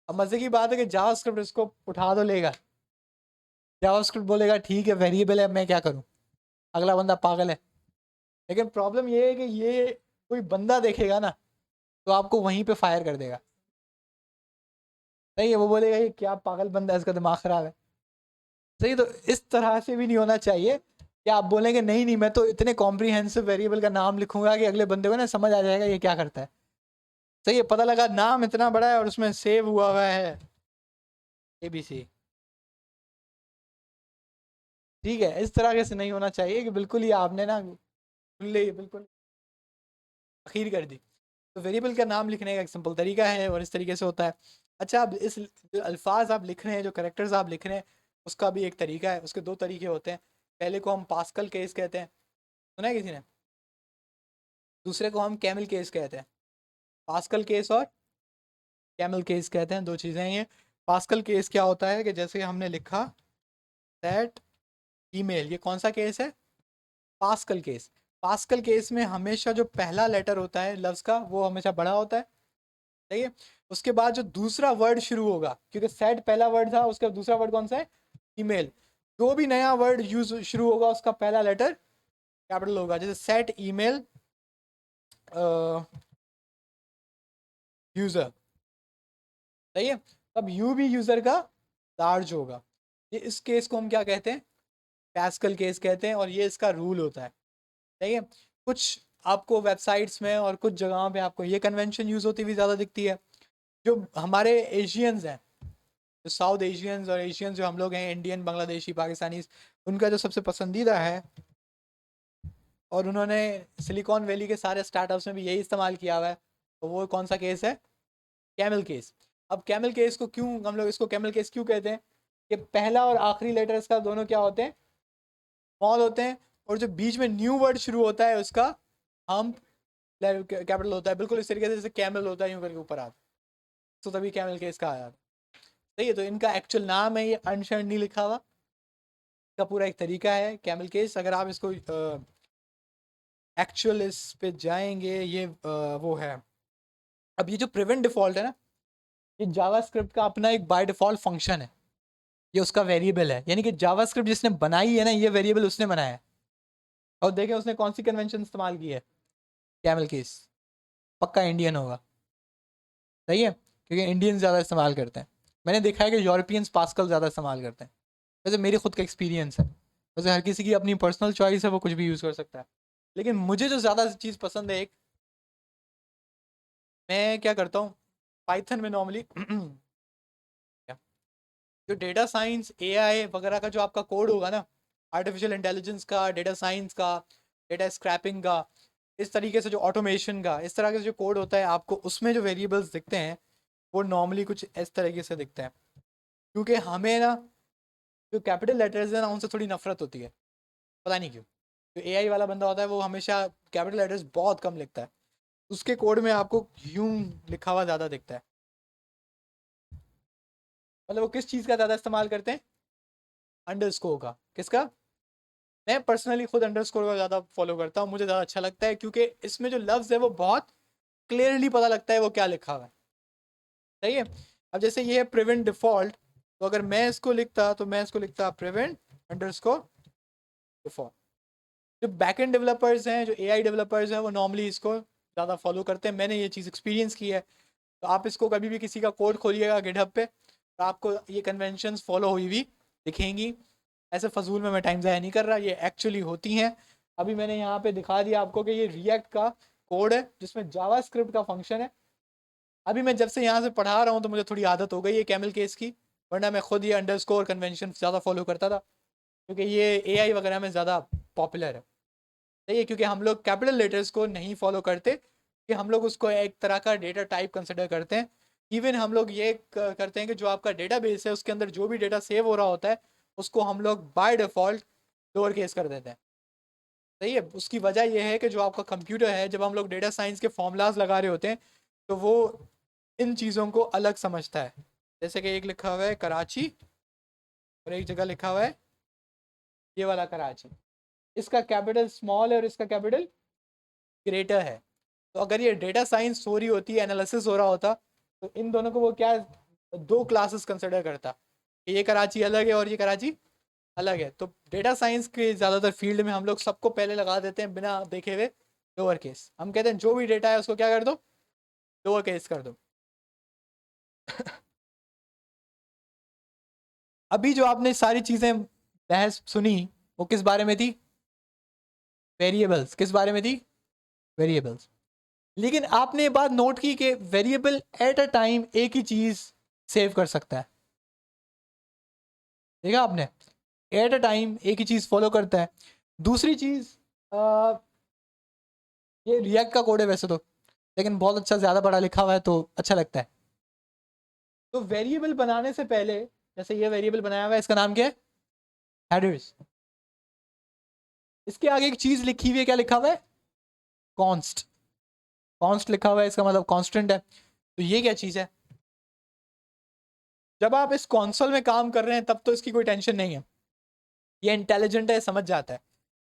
Speaker 1: अब मजे की बात है कि जावास्क्रिप्ट इसको उठा तो लेगा, जावास्क्रिप्ट बोलेगा ठीक है वेरिएबल है, मैं क्या करूं, अगला बंदा पागल है। लेकिन प्रॉब्लम ये है कि ये कोई बंदा देखेगा ना, तो आपको वहीं पे फायर कर देगा, नहीं है, वो बोलेगा ये क्या पागल बंदा है, इसका दिमाग खराब है। सही, तो इस तरह से भी नहीं होना चाहिए कि आप बोलेंगे नहीं नहीं मैं तो इतने कॉम्प्रीहेंसिव वेरिएबल का नाम लिखूंगा कि अगले बंदे को ना समझ आ जाएगा ये क्या करता है। सही है, पता लगा नाम इतना बड़ा है और उसमें सेव हुआ हुआ है ABC। ठीक है, इस तरह से नहीं होना चाहिए कि बिल्कुल ही आपने ना खुले बिल्कुल अखीर कर दी। तो वेरिएबल का नाम लिखने का एक सिंपल तरीका है और इस तरीके से होता है। अच्छा, अब इस जो अल्फाज आप लिख रहे हैं, जो करेक्टर्स आप लिख रहे हैं, उसका भी एक तरीका है। उसके दो तरीके होते हैं। पहले को हम पास्कल केस कहते हैं, सुना है किसी ने? दूसरे को हम कैमल केस कहते हैं। पास्कल केस और कैमल केस कहते हैं, दो चीज़ें हैं ये। पास्कल केस क्या होता है कि जैसे हमने लिखा दैट ईमेल, ये कौन सा केस है? Pascal case. पास्कल केस में हमेशा जो पहला लेटर होता है लफ्ज़ का वो हमेशा बड़ा होता है, सही है। उसके बाद जो दूसरा वर्ड शुरू होगा, क्योंकि सेट पहला वर्ड था, उसका दूसरा वर्ड कौन सा है? ईमेल। जो भी नया वर्ड यूज शुरू होगा उसका पहला लेटर कैपिटल होगा। जैसे सेट ईमेल यूजर, सही है। तब यू भी यूजर का लार्ज होगा। ये इस केस को हम क्या कहते हैं? पैस्कल केस कहते हैं और ये इसका रूल होता है, सही है। कुछ आपको वेबसाइट्स में और कुछ जगहों पे आपको ये कन्वेंशन यूज होती हुई ज़्यादा दिखती है। जो हमारे एशियंस हैं, जो साउथ एशियंस और एशियंस जो हम लोग हैं, इंडियन, बांग्लादेशी, पाकिस्तानी, उनका जो सबसे पसंदीदा है और उन्होंने सिलिकॉन वैली के सारे स्टार्टअप्स में भी यही इस्तेमाल किया हुआ है, तो वो कौन सा केस है? Camel case. अब कैमल केस को क्यों हम लोग इसको कैमल केस क्यों कहते हैं? कि पहला और आखिरी लेटर इसका दोनों क्या होते हैं? स्मॉल होते हैं, और जो बीच में न्यू वर्ड शुरू होता है उसका हम कैपिटल होता है, बिल्कुल इस तरीके से जैसे कैमल होता है यूं करके ऊपर आता, तो तभी कैमल केस का आया। सही है, तो इनका एक्चुअल नाम है, ये अनशर्ट नहीं लिखा हुआ, का पूरा एक तरीका है कैमल केस। अगर आप इसको एक्चुअल इस पे जाएंगे, ये वो है। अब ये जो प्रिवेंट डिफॉल्ट है ना, ये जावास्क्रिप्ट का अपना एक बाय डिफॉल्ट फंक्शन है, ये उसका वेरिएबल है। यानी कि जावास्क्रिप्ट जिसने बनाई है ना, ये वेरिएबल उसने बनाया है। और देखें उसने कौन सी कन्वेंशन इस्तेमाल की है? Camel case. पक्का इंडियन होगा, सही है, क्योंकि इंडियन ज़्यादा इस्तेमाल करते हैं। मैंने देखा है कि यूरोपियंस पास्कल ज़्यादा इस्तेमाल करते हैं। वैसे मेरी खुद का एक्सपीरियंस है, वैसे हर किसी की अपनी पर्सनल चॉइस है, वो कुछ भी यूज़ कर सकता है। लेकिन मुझे जो ज़्यादा चीज़ पसंद है, एक मैं क्या करता हूँ पाइथन में नॉर्मली जो डेटा साइंस, एआई वगैरह का जो आपका कोड होगा ना, आर्टिफिशियल इंटेलिजेंस का, डेटा साइंस का, डेटा स्क्रैपिंग का, इस तरीके से जो ऑटोमेशन का, इस तरह का जो कोड होता है, आपको उसमें जो वेरिएबल्स दिखते हैं वो नॉर्मली कुछ इस तरीके से दिखते हैं। क्योंकि हमें ना जो कैपिटल लेटर्स है ना, उनसे थोड़ी नफरत होती है, पता नहीं क्यों। जो एआई वाला बंदा होता है वो हमेशा कैपिटल लेटर्स बहुत कम लिखता है, उसके कोड में आपको यूं लिखा हुआ ज़्यादा दिखता है। मतलब वो किस चीज़ का ज़्यादा इस्तेमाल करते हैं? अंडरस्कोर का। किसका? मैं पर्सनली खुद अंडरस्कोर का ज़्यादा फॉलो करता हूँ, मुझे ज़्यादा अच्छा लगता है, क्योंकि इसमें जो लफ्ज़ है वो बहुत क्लियरली पता लगता है वो क्या लिखा हुआ है, सही है। अब जैसे ये है प्रिवेंट डिफॉल्ट, तो अगर मैं इसको लिखता तो मैं इसको लिखता प्रिवेंट अंडरस्कोर डिफॉल्ट। जो बैकएंड डेवलपर्स हैं, जो एआई डेवलपर्स हैं, वो नॉर्मली इसको ज़्यादा फॉलो करते हैं। मैंने ये चीज़ एक्सपीरियंस की है। तो आप इसको कभी भी किसी का कोड खोलिएगा गिटहब पे, तो आपको ये कन्वेंशंस फॉलो हुई हुई दिखेंगी। ऐसे फजूल में मैं टाइम ज़ाया नहीं कर रहा, ये एक्चुअली होती हैं। अभी मैंने यहाँ पे दिखा दिया आपको कि ये रिएक्ट का कोड है जिसमें जावास्क्रिप्ट का फंक्शन है। अभी मैं जब से यहाँ से पढ़ा रहा हूँ तो मुझे थोड़ी आदत हो गई है कैमल केस की, वरना मैं खुद ये अंडरस्कोर कन्वेंशन ज़्यादा फॉलो करता था, क्योंकि ये एआई वगैरह में ज़्यादा पॉपुलर है। सही है, क्योंकि हम लोग कैपिटल लेटर्स को नहीं फॉलो करते, कि हम लोग उसको एक तरह का डेटा टाइप कंसिडर करते हैं। इवन हम लोग ये करते हैं कि जो आपका डेटा बेस है उसके अंदर जो भी डेटा सेव हो रहा होता है उसको हम लोग बाय डिफ़ॉल्ट लोअर केस कर देते हैं। सही है, उसकी वजह यह है कि जो आपका कंप्यूटर है, जब हम लोग डेटा साइंस के फॉर्मूलाज लगा रहे होते हैं तो वो इन चीज़ों को अलग समझता है। जैसे कि एक लिखा हुआ है कराची और एक जगह लिखा हुआ है ये वाला कराची, इसका कैपिटल स्मॉल है और इसका कैपिटल ग्रेटर है। तो अगर ये डेटा साइंस हो रही होती, एनालिसिस हो रहा होता, तो इन दोनों को वो क्या दो क्लासेस कंसिडर करता, ये कराची अलग है और ये कराची अलग है। तो डेटा साइंस के ज़्यादातर फील्ड में हम लोग सबको पहले लगा देते हैं बिना देखे हुए लोअर केस। हम कहते हैं जो भी डेटा है उसको क्या कर दो, लोअर केस कर दो। अभी जो आपने सारी चीज़ें बहस सुनी वो किस बारे में थी? वेरिएबल्स। किस बारे में थी? वेरिएबल्स। लेकिन आपने ये बात नोट की कि वेरिएबल एट अ टाइम एक ही चीज सेव कर सकता है। देखा आपने, एट अ टाइम एक ही चीज फॉलो करता है। दूसरी चीज, ये रिएक्ट का कोड है वैसे तो, लेकिन बहुत अच्छा, ज्यादा बड़ा लिखा हुआ है तो अच्छा लगता है। तो वेरिएबल बनाने से पहले, जैसे ये वेरिएबल बनाया हुआ है, इसका नाम क्या है? हेडर्स। इसके आगे एक चीज लिखी हुई है, क्या लिखा हुआ है? कॉन्स्ट। कॉन्स्ट लिखा हुआ है, इसका मतलब कांस्टेंट है। तो ये क्या चीज है? जब आप इस कॉन्सोल में काम कर रहे हैं तब तो इसकी कोई टेंशन नहीं है, ये इंटेलिजेंट है, समझ जाता है।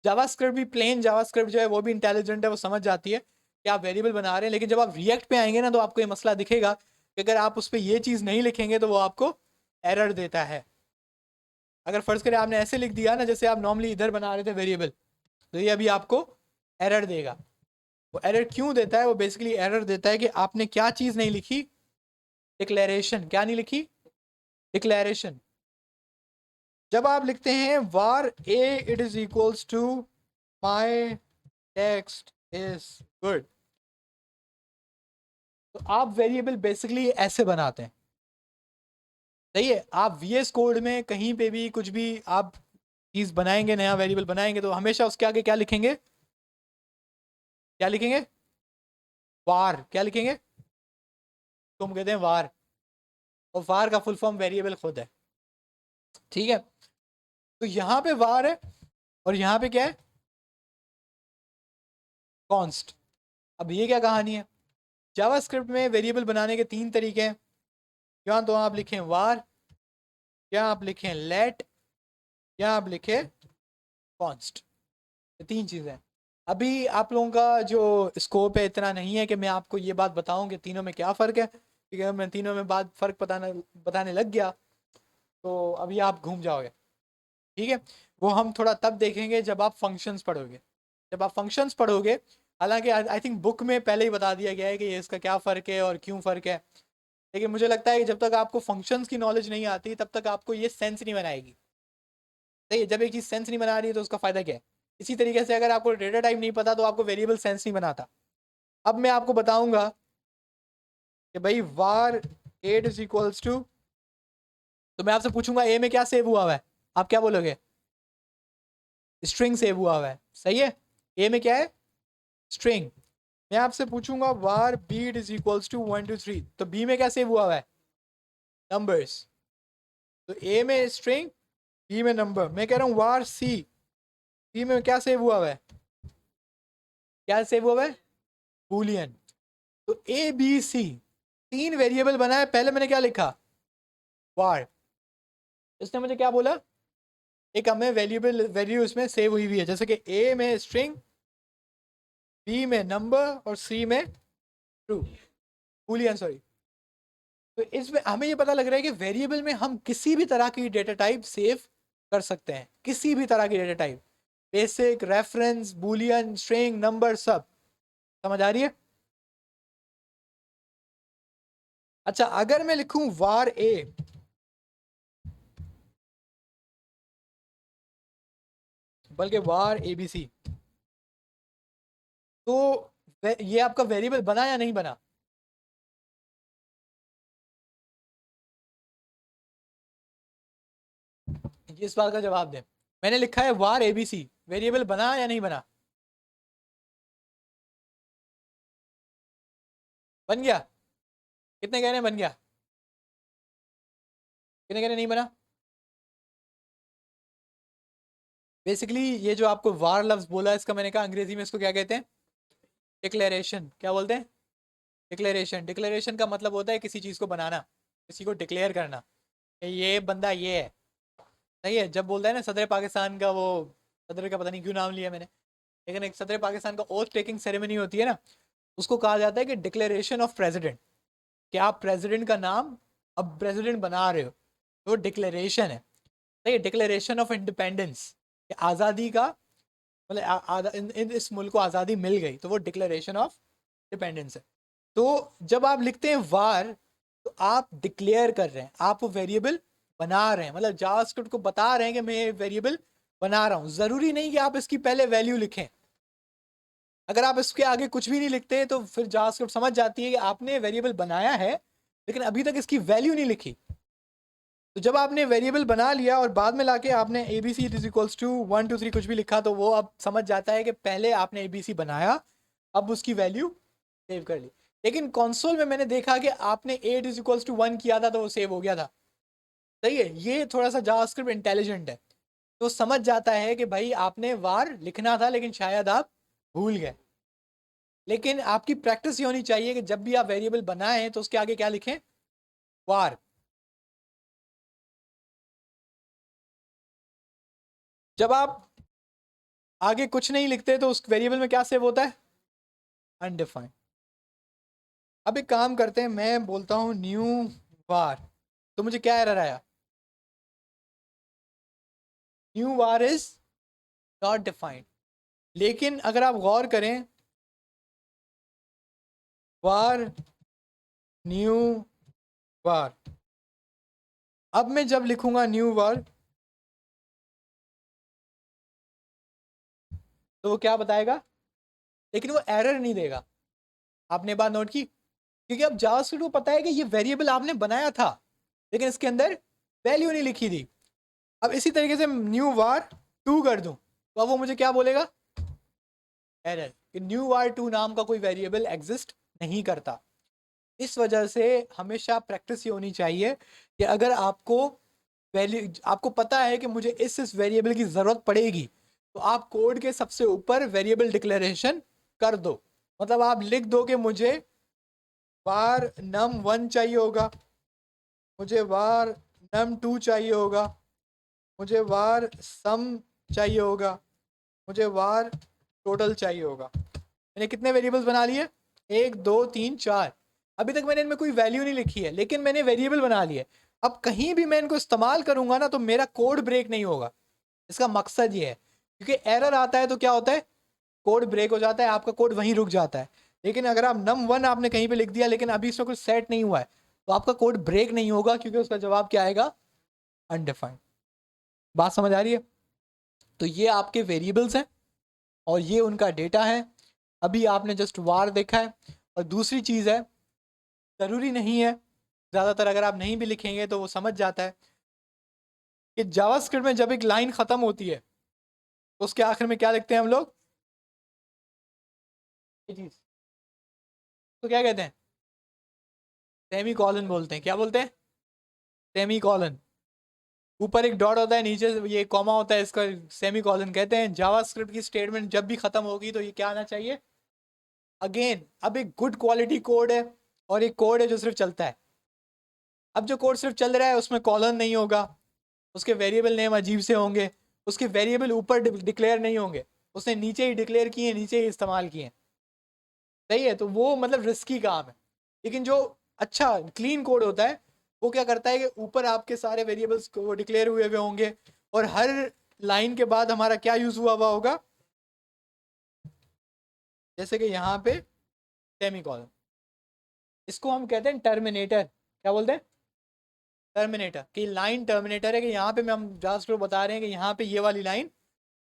Speaker 1: जावास्क्रिप्ट भी, प्लेन जावास्क्रिप्ट जो है वो भी इंटेलिजेंट है, वो समझ जाती है कि आप वेरिएबल बना रहे हैं। लेकिन जब आप रिएक्ट पे आएंगे ना तो आपको ये मसला दिखेगा कि अगर आप उस पर ये चीज़ नहीं लिखेंगे तो वो आपको एरर देता है। अगर फर्ज करें आपने ऐसे लिख दिया ना, जैसे आप नॉर्मली इधर बना रहे थे वेरिएबल, तो ये अभी आपको एरर देगा। वो एरर क्यों देता है? वो बेसिकली एरर देता है कि आपने क्या चीज़ नहीं लिखी? डिक्लेरेशन। क्या नहीं लिखी? डिक्लेरेशन। जब आप लिखते हैं var a it is equals to my text is good, तो आप वेरिएबल बेसिकली ऐसे बनाते हैं। सही है? आप VS कोड में कहीं पे भी कुछ भी आप चीज बनाएंगे, नया वेरिएबल बनाएंगे, तो हमेशा उसके आगे क्या लिखेंगे? क्या लिखेंगे? वार। क्या लिखेंगे? तुम कहते हैं वार, और वार का फुल फॉर्म वेरिएबल खुद है। ठीक है? तो यहां पे वार है और यहां पे क्या है? कॉन्स्ट। अब ये क्या कहानी है? जावास्क्रिप्ट में वेरिएबल बनाने के 3 तरीके हैं। या तो आप लिखें वार, या आप लिखें लेट, या आप लिखें कॉन्स्ट। ये 3 चीज़ें। अभी आप लोगों का जो स्कोप है इतना नहीं है कि मैं आपको ये बात बताऊं कि तीनों में क्या फ़र्क है, क्योंकि अगर मैं तीनों में बात फ़र्क बताने लग गया तो अभी आप घूम जाओगे। ठीक है? वो हम थोड़ा तब देखेंगे जब आप फंक्शंस पढ़ोगे। जब आप फंक्शंस पढ़ोगे, हालांकि आई थिंक बुक में पहले ही बता दिया गया है कि ये इसका क्या फ़र्क है और क्यों फ़र्क है, लेकिन मुझे लगता है कि जब तक आपको फंक्शंस की नॉलेज नहीं आती तब तक आपको ये सेंस नहीं बनाएगी। सही है? जब एक चीज़ सेंस नहीं बना रही है तो उसका फ़ायदा क्या है? इसी तरीके से अगर आपको डेटा टाइप नहीं पता तो आपको वेरिएबल सेंस नहीं बनाता। अब मैं आपको बताऊंगा कि भाई var 8 इज इक्वल्स टू, तो मैं आपसे पूछूंगा ए में क्या सेव हुआ हुआ है, आप क्या बोलोगे? स्ट्रिंग सेव हुआ हुआ है। सही है? ए में क्या है? स्ट्रिंग। मैं आपसे पूछूंगा var b is equals to 1 2 3, तो बी में क्या सेव हुआ हुआ है? नंबर्स। तो ए में स्ट्रिंग, बी में नंबर। मैं कह रहा हूँ var c, सी में क्या सेव हुआ हुआ है? क्या सेव हुआ हुआ है? बूलियन। तो ए बी सी 3 वेरिएबल बनाए, पहले मैंने क्या लिखा? var। इसने मुझे क्या बोला? एक हमें वेरिएबल वैल्यू इसमें सेव हुई है, जैसे कि ए में स्ट्रिंग, बी में नंबर और सी में ट्रू, बूलियन सॉरी। तो इसमें हमें ये पता लग रहा है कि वेरिएबल में हम किसी भी तरह की डेटा टाइप सेव कर सकते हैं, किसी भी तरह की data type, basic, reference, Boolean, string, number, सब। समझ आ रही है? अच्छा, अगर मैं लिखूं var a, बल्कि var abc, तो ये आपका वेरिएबल बना या नहीं बना? ये इस बात का जवाब दें। मैंने लिखा है var abc, वेरिएबल बना या नहीं बना? बन गया? कितने कह रहे हैं बन गया? कितने कह रहे हैं नहीं बना? बेसिकली ये जो आपको वार लफ्ज बोला, इसका मैंने कहा अंग्रेजी में इसको क्या कहते हैं? डिक्लेरेशन। क्या बोलते हैं? डिक्लेरेशन। डिक्लेरेशन का मतलब होता है किसी चीज़ को बनाना, किसी को डिक्लेयर करना कि ये बंदा ये है। सही है? जब बोलता है ना सदर पाकिस्तान का, वो सदर का पता नहीं क्यों नाम लिया मैंने, लेकिन एक सदर पाकिस्तान का ओथ टेकिंग सेरेमनी होती है ना, उसको कहा जाता है कि डिक्लेरेशन ऑफ प्रेसिडेंट, कि आप प्रेसिडेंट का नाम अब प्रेसिडेंट बना रहे हो, तो वो डिक्लेरेशन है। सही है? डिक्लेरेशन ऑफ इंडिपेंडेंस, आज़ादी का मतलब इस मुल्क को आज़ादी मिल गई, तो वो डिक्लेरेशन ऑफ डिपेंडेंस है। तो जब आप लिखते हैं वार, तो आप डिक्लेयर कर रहे हैं, आप वो वेरिएबल बना रहे हैं, मतलब जावास्क्रिप्ट को बता रहे हैं कि मैं ये वेरिएबल बना रहा हूं। जरूरी नहीं कि आप इसकी पहले वैल्यू लिखें। अगर आप इसके आगे कुछ भी नहीं लिखते तो फिर जावास्क्रिप्ट समझ जाती है कि आपने वेरिएबल बनाया है लेकिन अभी तक इसकी वैल्यू नहीं लिखी। तो जब आपने वेरिएबल बना लिया और बाद में लाके आपने A B C is equals to 1 2 3 कुछ भी लिखा तो वो अब समझ जाता है कि पहले आपने ए बी सी बनाया, अब उसकी वैल्यू सेव कर ली। लेकिन कंसोल में मैंने देखा कि आपने 8 इज इक्वल्स टू 1 किया था तो वो सेव हो गया था। सही है, ये थोड़ा सा जावास्क्रिप्ट इंटेलिजेंट है, तो समझ जाता है कि भाई आपने वार लिखना था लेकिन शायद आप भूल गए। लेकिन आपकी प्रैक्टिस ये होनी चाहिए कि जब भी आप वेरिएबल बनाएं तो उसके आगे क्या लिखें, वार। जब आप आगे कुछ नहीं लिखते तो उस वेरिएबल में क्या सेव होता है, अनडिफाइंड। अब एक काम करते हैं, मैं बोलता हूं न्यू वार, तो मुझे क्या एरर आया, new war is not defined. लेकिन अगर आप गौर करें, वार न्यू वार, अब मैं जब लिखूंगा न्यू वार तो वो क्या बताएगा, लेकिन वो एरर नहीं देगा। आपने बात नोट की, क्योंकि अब जावास्क्रिप्ट को पता है कि ये वेरिएबल आपने बनाया था लेकिन इसके अंदर वैल्यू नहीं लिखी थी। अब इसी तरीके से न्यू वार 2 कर दूं तो अब वो मुझे क्या बोलेगा, एरर, कि न्यू वार 2 नाम का कोई वेरिएबल एग्जिस्ट नहीं करता। इस वजह से हमेशा प्रैक्टिस ये होनी चाहिए कि अगर आपको वैल्यू, आपको पता है कि मुझे इस वेरिएबल की ज़रूरत पड़ेगी, तो आप कोड के सबसे ऊपर वेरिएबल डिक्लेरेशन कर दो। मतलब आप लिख दो कि मुझे वार num1 चाहिए होगा, मुझे वार num2 चाहिए होगा, मुझे वार सम चाहिए होगा, मुझे वार टोटल चाहिए होगा। मैंने कितने वेरिएबल्स बना लिए, 1 2 3 4। अभी तक मैंने इनमें कोई वैल्यू नहीं लिखी है लेकिन मैंने वेरिएबल बना लिए। अब कहीं भी मैं इनको इस्तेमाल करूंगा ना तो मेरा कोड ब्रेक नहीं होगा। इसका मकसद ये है, क्योंकि एरर आता है तो क्या होता है, कोड ब्रेक हो जाता है, आपका कोड वहीं रुक जाता है। लेकिन अगर आप num1 आपने कहीं पे लिख दिया लेकिन अभी इसमें कुछ सेट नहीं हुआ है तो आपका कोड ब्रेक नहीं होगा, क्योंकि उसका जवाब क्या आएगा, अनडिफाइंड। बात समझ आ रही है? तो ये आपके वेरिएबल्स हैं और ये उनका डेटा है। अभी आपने जस्ट वार देखा है। और दूसरी चीज़ है, ज़रूरी नहीं है, ज़्यादातर अगर आप नहीं भी लिखेंगे तो वो समझ जाता है कि जावास्क्रिप्ट में जब एक लाइन ख़त्म होती है तो उसके आखिर में क्या लिखते हैं हम लोग, ये चीज़ तो क्या कहते हैं, सेमी कॉलन बोलते हैं। क्या बोलते हैं, सेमी कॉलन। ऊपर एक डॉट होता है, नीचे ये कॉमा होता है, इसका सेमी कॉलन कहते हैं। जावास्क्रिप्ट की स्टेटमेंट जब भी खत्म होगी तो ये क्या आना चाहिए, अगेन। अब एक गुड क्वालिटी कोड है और एक कोड है जो सिर्फ चलता है। अब जो कोड सिर्फ चल रहा है उसमें कॉलन नहीं होगा, उसके वेरिएबल नेम अजीब से होंगे, उसके वेरिएबल ऊपर डिक्लेयर नहीं होंगे, उसने नीचे ही डिक्लेयर किए, नीचे ही इस्तेमाल किए। सही है, तो वो मतलब रिस्की काम है। लेकिन जो अच्छा क्लीन कोड होता है वो क्या करता है कि ऊपर आपके सारे वेरिएबल्स को डिक्लेयर हुए हुए होंगे और हर लाइन के बाद हमारा क्या यूज हुआ हुआ होगा, जैसे कि यहाँ पे सेमीकोलन। इसको हम कहते हैं टर्मिनेटर। क्या बोलते हैं, टर्मिनेटर। कि लाइन टर्मिनेटर है, कि यहाँ पे हम जावास्क्रिप्ट बता रहे हैं कि यहाँ पे ये वाली लाइन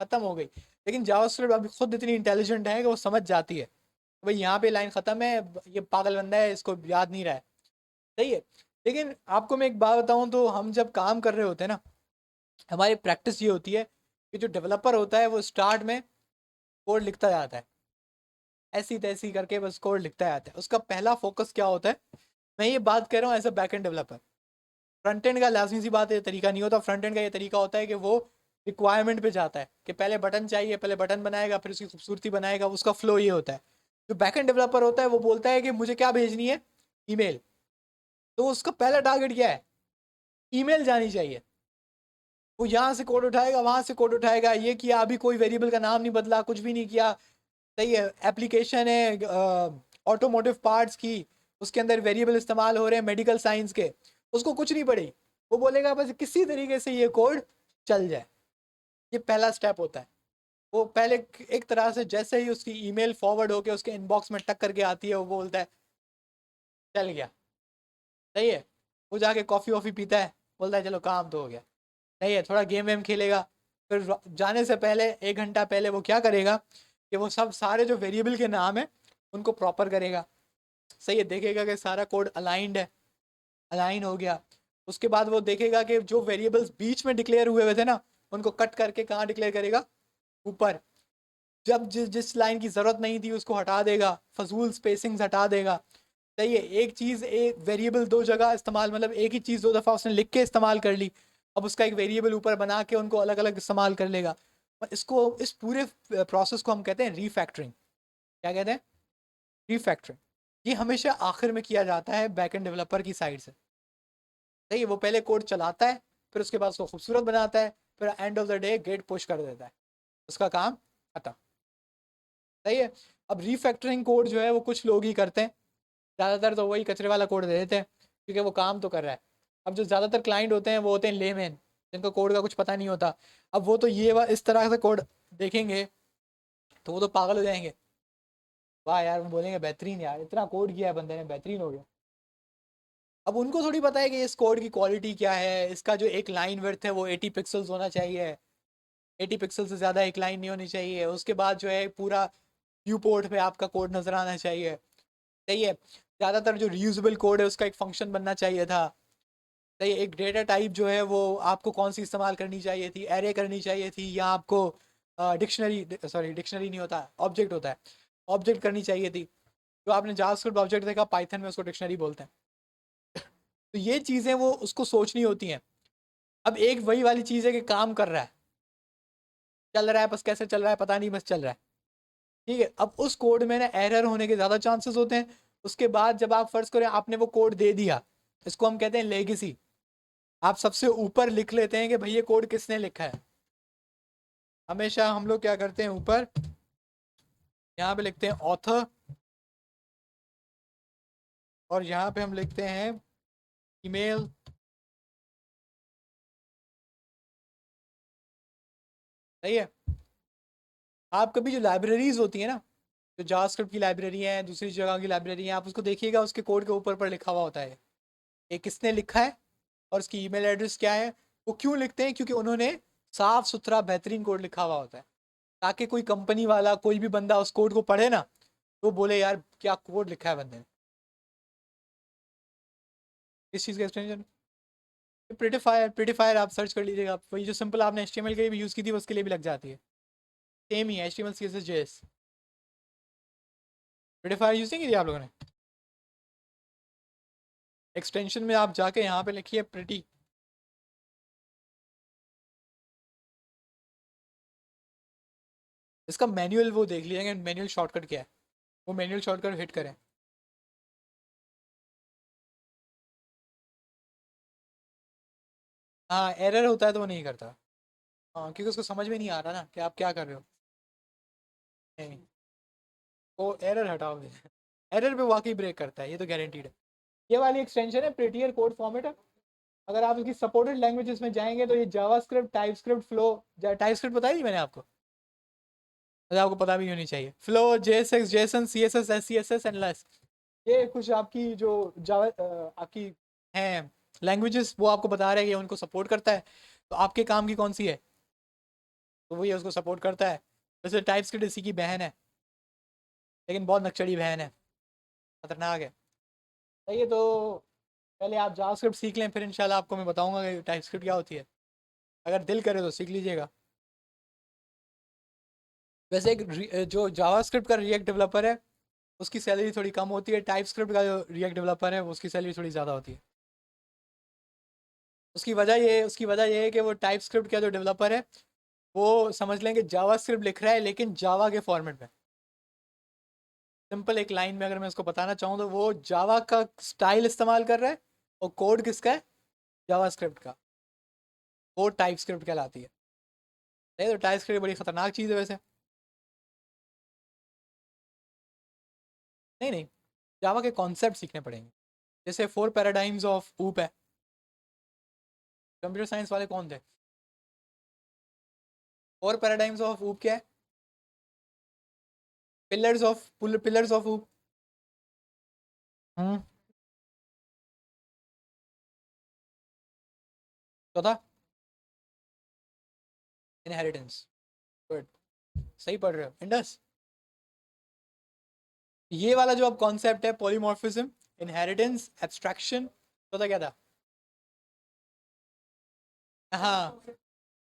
Speaker 1: खत्म हो गई। लेकिन जावास्क्रिप्ट अभी खुद इतनी इंटेलिजेंट है कि वो समझ जाती है भाई यहाँ पे लाइन खत्म है, ये पागल बंदा है, इसको याद नहीं रहा है। सही है। लेकिन आपको मैं एक बात बताऊं, तो हम जब काम कर रहे होते हैं ना, हमारी प्रैक्टिस ये होती है कि जो डेवलपर होता है वो स्टार्ट में कोड लिखता जाता है, ऐसी तैसी करके बस कोड लिखता जाता है। उसका पहला फोकस क्या होता है, मैं ये बात कर रहा हूँ as a back end developer. Front end का लाजमी सी बात है, तरीका नहीं होता। फ्रंट एंड का ये तरीका होता है कि वो रिक्वायरमेंट पे जाता है कि पहले बटन चाहिए, पहले बटन बनाएगा, फिर उसकी खूबसूरती बनाएगा, उसका फ्लो ये होता है। जो बैक एंड डेवलपर होता है वो बोलता है कि मुझे क्या भेजनी है, ईमेल। तो उसका पहला टारगेट क्या है, ईमेल जानी चाहिए। वो यहाँ से कोड उठाएगा, वहां से कोड उठाएगा, ये किया, अभी कोई वेरिएबल का नाम नहीं बदला, कुछ भी नहीं किया। सही है, एप्लीकेशन है ऑटोमोटिव पार्ट्स की, उसके अंदर वेरिएबल इस्तेमाल हो रहे हैं मेडिकल साइंस के, उसको कुछ नहीं पड़ी। वो बोलेगा बस किसी तरीके से ये कोड चल जाए। ये पहला स्टेप होता है। वो पहले एक तरह से जैसे ही उसकी ईमेल फॉरवर्ड होके उसके इनबॉक्स में टक करके आती है, वो बोलता है चल गया। सही है, वो जाके कॉफ़ी वॉफ़ी पीता है, बोलता है चलो काम तो हो गया। सही है, थोड़ा गेम वेम खेलेगा। फिर जाने से पहले 1 घंटा पहले वो क्या करेगा, कि वो सब सारे जो वेरिएबल के नाम है उनको प्रॉपर करेगा, सही है, देखेगा कि सारा कोड अलाइंड है, अलाइन हो गया। उसके बाद वो देखेगा कि जो वेरिएबल्स बीच में डिक्लेयर हुए हुए थे ना, उनको कट करके कहाँ डिक्लेयर करेगा, ऊपर। जब जिस लाइन की जरूरत नहीं थी उसको हटा देगा, फजूल स्पेसिंग्स हटा देगा, सही है। एक चीज, एक वेरिएबल दो जगह इस्तेमाल, मतलब एक ही चीज दो दफा उसने लिख के इस्तेमाल कर ली, अब उसका एक वेरिएबल ऊपर बना के उनको अलग अलग इस्तेमाल कर लेगा। इसको, इस पूरे प्रोसेस को हम कहते हैं रीफैक्टरिंग। क्या कहते हैं, रीफैक्टरिंग। ये हमेशा आखिर में किया जाता है बैकएंड डेवलपर की साइड से, सही है। वो पहले कोड चलाता है, फिर उसके बाद उसको खूबसूरत बनाता है, फिर end of the day git push कर देता है, उसका काम खत्म, सही है। अब रीफैक्टरिंग कोड जो है वो कुछ लोग ही करते हैं, ज़्यादातर तो वही कचरे वाला कोड दे देते हैं, क्योंकि वो काम तो कर रहा है। अब जो ज़्यादातर क्लाइंट होते हैं वो होते हैं लेमैन, जिनको कोड का कुछ पता नहीं होता। अब वो तो ये इस तरह से कोड देखेंगे तो वो तो पागल हो जाएंगे, वाह यार, वो बोलेंगे बेहतरीन यार, इतना कोड किया है बंदे ने, बेहतरीन हो गया। अब उनको थोड़ी पता है कि इस कोड की क्वालिटी क्या है, इसका जो एक लाइन वर्थ है वो 80 पिक्सल्स होना चाहिए, 80 पिक्सल से ज़्यादा एक लाइन नहीं होनी चाहिए, उसके बाद जो है पूरा व्यू पोर्ट पे आपका कोड नज़र आना चाहिए, सही है। ज़्यादातर जो रीयूजेबल कोड है उसका एक फंक्शन बनना चाहिए था, सही है। एक डेटा टाइप जो है वो आपको कौन सी इस्तेमाल करनी चाहिए थी, एरे करनी चाहिए थी, या आपको डिक्शनरी, सॉरी डिक्शनरी नहीं होता, ऑब्जेक्ट होता है, ऑब्जेक्ट करनी चाहिए थी। जो आपने जावास्क्रिप्ट ऑब्जेक्ट देखा, पाइथन में उसको डिक्शनरी बोलते हैं। तो ये चीज़ें वो उसको सोचनी होती हैं। अब एक वही वाली चीज़ है कि काम कर रहा है, चल रहा है, बस कैसे चल रहा है पता नहीं, बस चल रहा है, ठीक है। अब उस कोड में ना एरर होने के ज़्यादा चांसेस होते हैं। उसके बाद जब आप फर्ज करें आपने वो कोड दे दिया, इसको हम कहते हैं लेगेसी। आप सबसे ऊपर लिख लेते हैं कि भाई ये कोड किसने लिखा है। हमेशा हम लोग क्या करते हैं, ऊपर यहाँ पे लिखते हैं ऑथर, और यहाँ पे हम लिखते हैं ईमेल, सही है। आप कभी जो लाइब्रेरीज होती है ना, जो जावास्क्रिप्ट की लाइब्रेरी है, दूसरी जगह की लाइब्रेरी है, आप उसको देखिएगा, उसके कोड के ऊपर पर लिखा हुआ होता है ये किसने लिखा है और उसकी ईमेल एड्रेस क्या है। वो क्यों लिखते हैं, क्योंकि उन्होंने साफ सुथरा बेहतरीन कोड लिखा हुआ होता है, ताकि कोई कंपनी वाला, कोई भी बंदा उस कोड को पढ़े ना, तो बोले यार क्या कोड लिखा है बंदे ने। इस चीज़ का एक्सटेंशन प्रिटिफायर, प्रिटिफायर आप सर्च कर लीजिएगा, वही जो सिंपल आपने HTML के लिए भी यूज़ की थी उसके लिए भी लग जाती है, सेम ही है, HTML CSS JS। प्रिटिफायर यूज़ नहीं की थी आप लोगों ने। एक्सटेंशन में आप जाके यहाँ पे लिखिए प्रिटी, इसका मैनुअल वो देख लीजिएगा, मैनुअल शॉर्टकट क्या है, वो मैनुअल शॉर्टकट हिट करें। हाँ, एरर होता है तो वो नहीं करता, हाँ, क्योंकि उसको समझ में नहीं आ रहा ना कि आप क्या कर रहे हो। नहीं, वो एरर हटाओ, एरर पे वाकई ब्रेक करता है, ये तो गारंटीड है। ये वाली एक्सटेंशन है प्रिटियर कोड फॉर्मेट है। अगर आप इसकी सपोर्टेड लैंग्वेजेस में जाएंगे तो ये जावास्क्रिप्ट, टाइपस्क्रिप्ट, फ्लो, टाइपस्क्रिप्ट बताई थी मैंने आपको, मतलब आपको पता भी होनी चाहिए, flow, JSX, Jason, CSS, SCSS and less, ये कुछ आपकी जो जावा आपकी हैं लैंग्वेजेस, वो आपको बता रहे हैं कि उनको सपोर्ट करता है। तो आपके काम की कौन सी है, तो वही उसको सपोर्ट करता है। वैसे टाइपस्क्रिप्ट इसी की बहन है, लेकिन बहुत नक्चड़ी बहन है, खतरनाक है, सही है। तो पहले आप जावास्क्रिप्ट सीख लें, फिर इंशाल्लाह आपको मैं बताऊंगा कि टाइपस्क्रिप्ट क्या होती है, अगर दिल करे तो सीख लीजिएगा। वैसे एक जो जावास्क्रिप्ट का रिएक्ट डेवलपर है उसकी सैलरी थोड़ी कम होती है, टाइपस्क्रिप्ट का जो रिएक्ट डेवलपर है उसकी सैलरी थोड़ी ज़्यादा होती है। उसकी वजह ये है कि वो टाइपस्क्रिप्ट का जो डेवलपर है वो समझ लें कि जावास्क्रिप्ट लिख रहा है लेकिन जावा के फॉर्मेट में। सिंपल एक लाइन में अगर मैं उसको बताना चाहूँ तो वो जावा का स्टाइल इस्तेमाल कर रहा है, और कोड किसका है, जावास्क्रिप्ट का, वो टाइपस्क्रिप्ट कहलाती है। नहीं, तो टाइपस्क्रिप्ट बड़ी खतरनाक चीज़ है वैसे। नहीं नहीं, जावा के कॉन्सेप्ट सीखने पड़ेंगे। जैसे 4 पैराडाइम्स ऑफ ऊप है, कंप्यूटर साइंस वाले कौन थे, 4 पैराडाइम्स ऑफ ऊप क्या है, पिलर्स ऑफ ऊप। हम्म, चौथा इनहेरिटेंस, गुड, सही पढ़ रहे हो, इंडस। ये वाला जो अब कॉन्सेप्ट है पॉलीमॉर्फिज्म, इनहेरिटेंस, एब्स्ट्रैक्शन, पता क्या था? हाँ,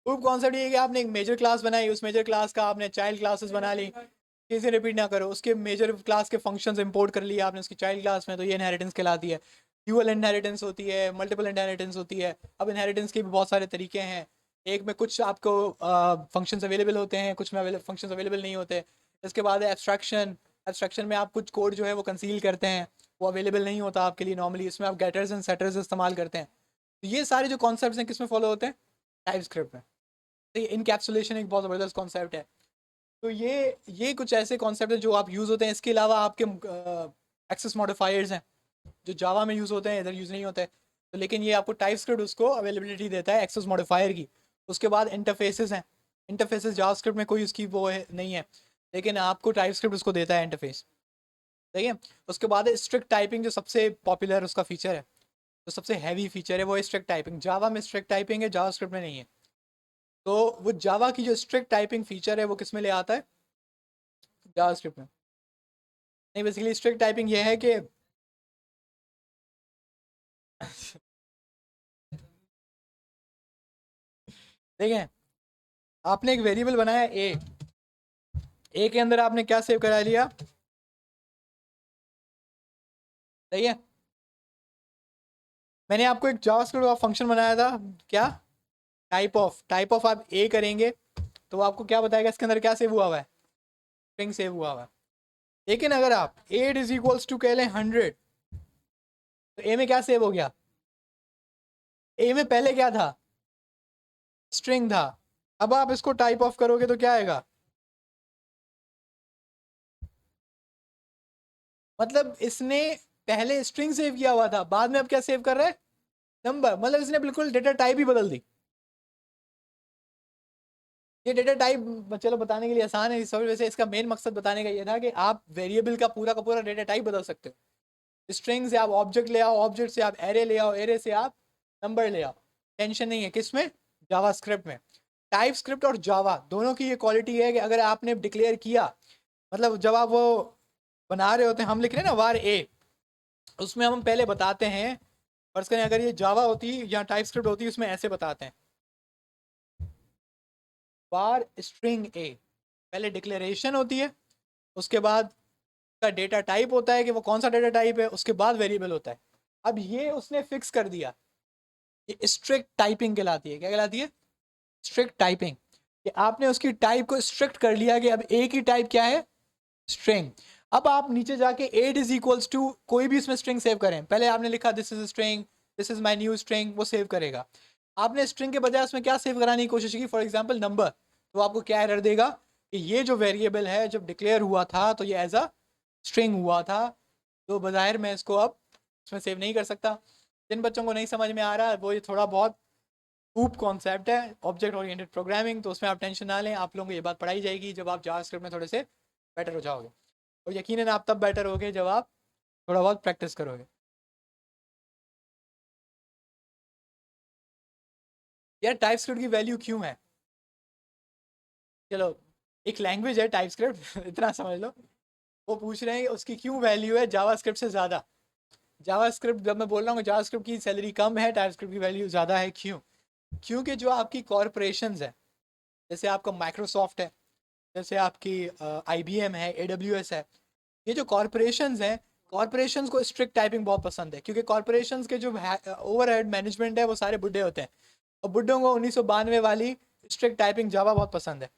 Speaker 1: प्रूफ कॉन्सेप्ट ये है कि आपने एक मेजर क्लास बनाई, उस मेजर क्लास का आपने चाइल्ड क्लासेस बना ली, किसी रिपीट ना करो, उसके मेजर क्लास के फंक्शंस इंपोर्ट कर लिए आपने उसकी चाइल्ड क्लास में, तो ये इनहेरिटेंस कहलाती है। ड्यूअल इनहेरिटेंस होती है, मल्टीपल इनहेरिटेंस होती है। अब इनहेरिटेंस के भी बहुत सारे तरीके हैं। एक में कुछ आपको फंक्शंस अवेलेबल होते हैं, कुछ में फंक्शंस अवेलेबल नहीं होते। इसके बाद है एब्स्ट्रैक्शन। एब्स्ट्रैक्शन में आप कुछ कोड जो है वो कंसील करते हैं, वो अवेलेबल नहीं होता आपके लिए नॉर्मली, इसमें आप गेटर्स एंड सेटर्स इस्तेमाल करते हैं। तो ये सारे जो कॉन्सेप्ट हैं किस में फॉलो होते हैं? टाइपस्क्रिप्ट में। तो ये इनकैप्सुलेशन एक बहुत ज़बरदस्त कॉन्सेप्ट है। तो ये कुछ ऐसे कॉन्सेप्ट हैं जो आप यूज़ होते हैं। इसके अलावा आपके एक्सेस मॉडिफायर्स हैं जो जावा में यूज़ होते हैं, इधर यूज़ नहीं होते। तो लेकिन ये आपको टाइपस्क्रिप्ट उसको अवेलेबिलिटी देता है एक्सेस मॉडिफायर की। उसके बाद इंटरफेसेस हैं। इंटरफेसेस जावास्क्रिप्ट में कोई उसकी वो है नहीं है, लेकिन आपको टाइपस्क्रिप्ट उसको देता है इंटरफेस। ठीक है। उसके बाद है स्ट्रिक्ट टाइपिंग, जो सबसे पॉपुलर उसका फीचर है, जो सबसे हैवी फीचर है वो है स्ट्रिक्ट टाइपिंग। जावा में स्ट्रिक्ट टाइपिंग है, जावास्क्रिप्ट में नहीं है। तो वो जावा की जो स्ट्रिक्ट टाइपिंग फीचर है वो किस में ले आता है? जावास्क्रिप्ट में। नहीं, बेसिकली स्ट्रिक्ट टाइपिंग ये है कि देखें, आपने एक वेरिएबल बनाया ए के अंदर आपने क्या सेव करा लिया? सही है। मैंने आपको एक जावास्क्रिप्ट का फंक्शन बनाया था, क्या? टाइप ऑफ आप ए करेंगे तो वो आपको क्या बताएगा इसके अंदर क्या सेव हुआ हुआ है? स्ट्रिंग सेव हुआ हुआ है। लेकिन अगर आप एट इज इक्वल्स टू कह लें 100, तो ए में क्या सेव हो गया? ए में पहले क्या था? स्ट्रिंग था। अब आप इसको टाइप ऑफ करोगे तो क्या आएगा? मतलब इसने पहले स्ट्रिंग सेव किया हुआ था, बाद में अब क्या सेव कर रहा है? नंबर। मतलब इसने बिल्कुल डेटा टाइप ही बदल दी। ये डेटा टाइप चलो बताने के लिए आसान है, इस वजह से इसका मेन मकसद बताने का ये था कि आप वेरिएबल का पूरा डेटा टाइप बदल सकते हो। स्ट्रिंग से आप ऑब्जेक्ट ले आओ, ऑब्जेक्ट से आप एरे ले आओ, एरे से आप नंबर ले आओ। टेंशन नहीं है किसमें? जावास्क्रिप्ट में। टाइप स्क्रिप्ट और जावा दोनों की ये क्वालिटी है कि अगर आपने डिक्लेयर किया, मतलब जब आप वो बना रहे होते हैं, हम लिख रहे हैं ना वार ए, उसमें हम पहले बताते हैं, फर्ज करें अगर ये जावा होती या टाइप स्क्रिप्ट होती उसमें ऐसे बताते हैं, बार स्ट्रिंग ए, पहले डिक्लेरेशन होती है, उसके बाद का डेटा टाइप होता है कि वो कौन सा डेटा टाइप है, उसके बाद वेरिएबल होता है। अब ये उसने फिक्स कर दिया, ये स्ट्रिक्ट टाइपिंग कहलाती है। क्या कहलाती है? Strict typing. कि आपने उसकी टाइप को स्ट्रिक्ट कर लिया कि अब ए की टाइप क्या है? स्ट्रिंग। अब आप नीचे जाके एट इज इक्वल्स टू कोई भी इसमें स्ट्रिंग सेव करें, पहले आपने लिखा this is string, this is my new string, वो सेव करेगा। आपने स्ट्रिंग के बजाय उसमें क्या सेव कराने की कोशिश की? फॉर एग्जाम्पल नंबर, तो आपको क्या एरर देगा कि ये जो वेरिएबल है जब डिक्लेयर हुआ था तो ये एज अ स्ट्रिंग हुआ था, तो बाहर मैं इसको अब इसमें सेव नहीं कर सकता। जिन बच्चों को नहीं समझ में आ रहा वो ये थोड़ा बहुत खूब कॉन्सेप्ट है ऑब्जेक्ट ओरिएंटेड प्रोग्रामिंग, तो उसमें आप टेंशन ना लें, आप लोगों को ये बात पढ़ाई जाएगी जब आप जावास्क्रिप्ट में थोड़े से बेटर हो जाओगे। और यकीनन आप तब बेटर होगे जब आप थोड़ा बहुत प्रैक्टिस करोगे। यार टाइपस्क्रिप्ट की वैल्यू क्यों है? चलो, एक लैंग्वेज है टाइपस्क्रिप्ट इतना समझ लो। वो पूछ रहे हैं उसकी क्यों वैल्यू है जावास्क्रिप्ट से ज़्यादा। जावास्क्रिप्ट जब मैं बोल रहा हूँ जावास्क्रिप्ट की सैलरी कम है, टाइपस्क्रिप्ट की वैल्यू ज़्यादा है, क्यों? क्योंकि जो आपकी कॉरपोरेशंस है, जैसे आपका माइक्रोसॉफ्ट है, जैसे आपकी IBM है, AWS है, ये जो कॉरपोरेशंस हैं, कॉरपोरेशंस को स्ट्रिक्ट टाइपिंग बहुत पसंद है, क्योंकि कॉरपोरेशंस के जो ओवरहेड मैनेजमेंट है वो सारे बुढ़े होते हैं, और बुढ़ों को 1992 वाली स्ट्रिक्ट टाइपिंग जावा बहुत पसंद है।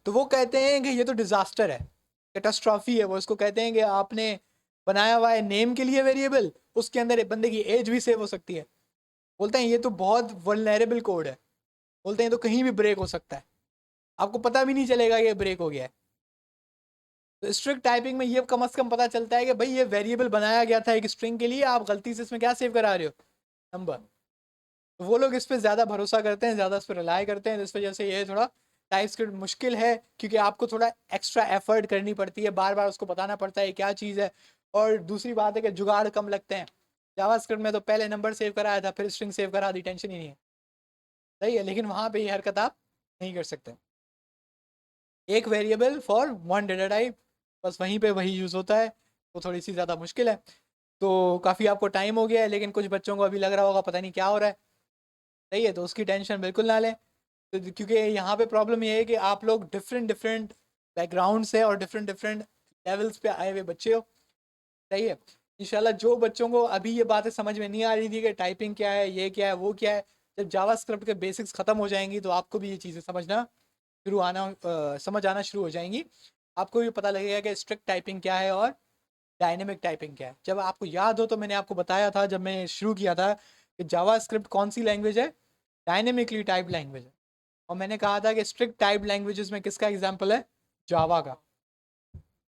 Speaker 1: तो वो कहते हैं कि ये तो डिजास्टर है, कैटास्ट्रॉफी है, वो इसको कहते हैं कि आपने बनाया हुआ है नेम के लिए वेरिएबल, उसके अंदर एक बंदे की एज भी सेव हो सकती है। बोलते हैं ये तो बहुत वल्नरेबल कोड है, बोलते हैं तो कहीं भी ब्रेक हो सकता है, आपको पता भी नहीं चलेगा ये ब्रेक हो गया है। तो स्ट्रिक्ट टाइपिंग में ये कम से कम पता चलता है कि भाई ये वेरिएबल बनाया गया था एक स्ट्रिंग के लिए, आप गलती से इसमें क्या सेव करा रहे हो? नंबर। तो वो लोग इस पर ज़्यादा भरोसा करते हैं, ज़्यादा इस पर रिलाई करते हैं, जिस वजह से ये थोड़ा टाइप स्क्रिप्ट मुश्किल है, क्योंकि आपको थोड़ा एक्स्ट्रा एफर्ट करनी पड़ती है, बार बार उसको बताना पड़ता है क्या चीज़ है। और दूसरी बात है कि जुगाड़ कम लगते हैं। जावास्क्रिप्ट में तो पहले नंबर सेव कराया था फिर स्ट्रिंग सेव करा दी, टेंशन ही नहीं है। सही है, लेकिन वहाँ पे ये हरकत आप नहीं कर सकते। एक variable for one data type, बस वहीं पे वही यूज़ होता है। वो थोड़ी सी ज़्यादा मुश्किल है। तो काफ़ी आपको टाइम हो गया है, लेकिन कुछ बच्चों को अभी लग रहा होगा पता नहीं क्या हो रहा है। सही है, तो उसकी टेंशन बिल्कुल ना लें। तो क्योंकि यहाँ पे प्रॉब्लम ये है कि आप लोग डिफरेंट डिफरेंट बैकग्राउंड से और डिफरेंट डिफरेंट लेवल्स पे आए हुए बच्चे हो। सही है। इंशाल्लाह जो बच्चों को अभी ये बातें समझ में नहीं आ रही थी कि टाइपिंग क्या है, ये क्या है, वो क्या है, जब जावास्क्रिप्ट के बेसिक्स खत्म हो जाएंगी तो आपको भी ये चीज़ें समझ आना शुरू हो जाएंगी। आपको भी पता लगेगा कि स्ट्रिक्ट टाइपिंग क्या है और डायनेमिक टाइपिंग क्या है। जब आपको याद हो तो मैंने आपको बताया था जब मैं शुरू किया था कि जावास्क्रिप्ट कौन सी लैंग्वेज है, डायनेमिकली टाइप लैंग्वेज है। और मैंने कहा था कि स्ट्रिक्ट टाइप लैंग्वेजेस में किसका एग्जाम्पल है, जावा का।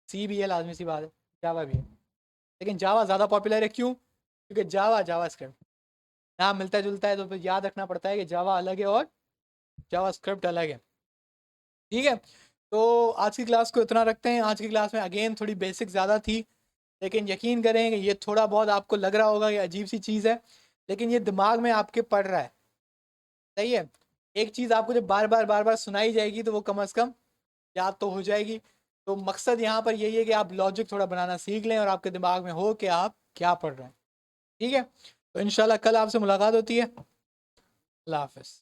Speaker 1: सी भी है, लाजमी सी बात है, जावा भी है, लेकिन जावा ज़्यादा पॉपुलर है। क्यों? क्योंकि जावा जावास्क्रिप्ट नाम मिलता जुलता है, तो फिर याद रखना पड़ता है कि जावा अलग है और जावास्क्रिप्ट अलग है। ठीक है, तो आज की क्लास को इतना रखते हैं। आज की क्लास में अगेन थोड़ी बेसिक ज़्यादा थी, लेकिन यकीन करें कि ये थोड़ा बहुत आपको लग रहा होगा कि अजीब सी चीज़ है, लेकिन ये दिमाग में आपके पड़ रहा है। सही है। एक चीज़ आपको जब बार बार सुनाई जाएगी तो वो कम से कम याद तो हो जाएगी। तो मकसद यहाँ पर यही है कि आप लॉजिक थोड़ा बनाना सीख लें और आपके दिमाग में हो कि आप क्या पढ़ रहे हैं। ठीक है, तो इंशाल्लाह कल आपसे मुलाकात होती है। अल्लाह हाफिज़।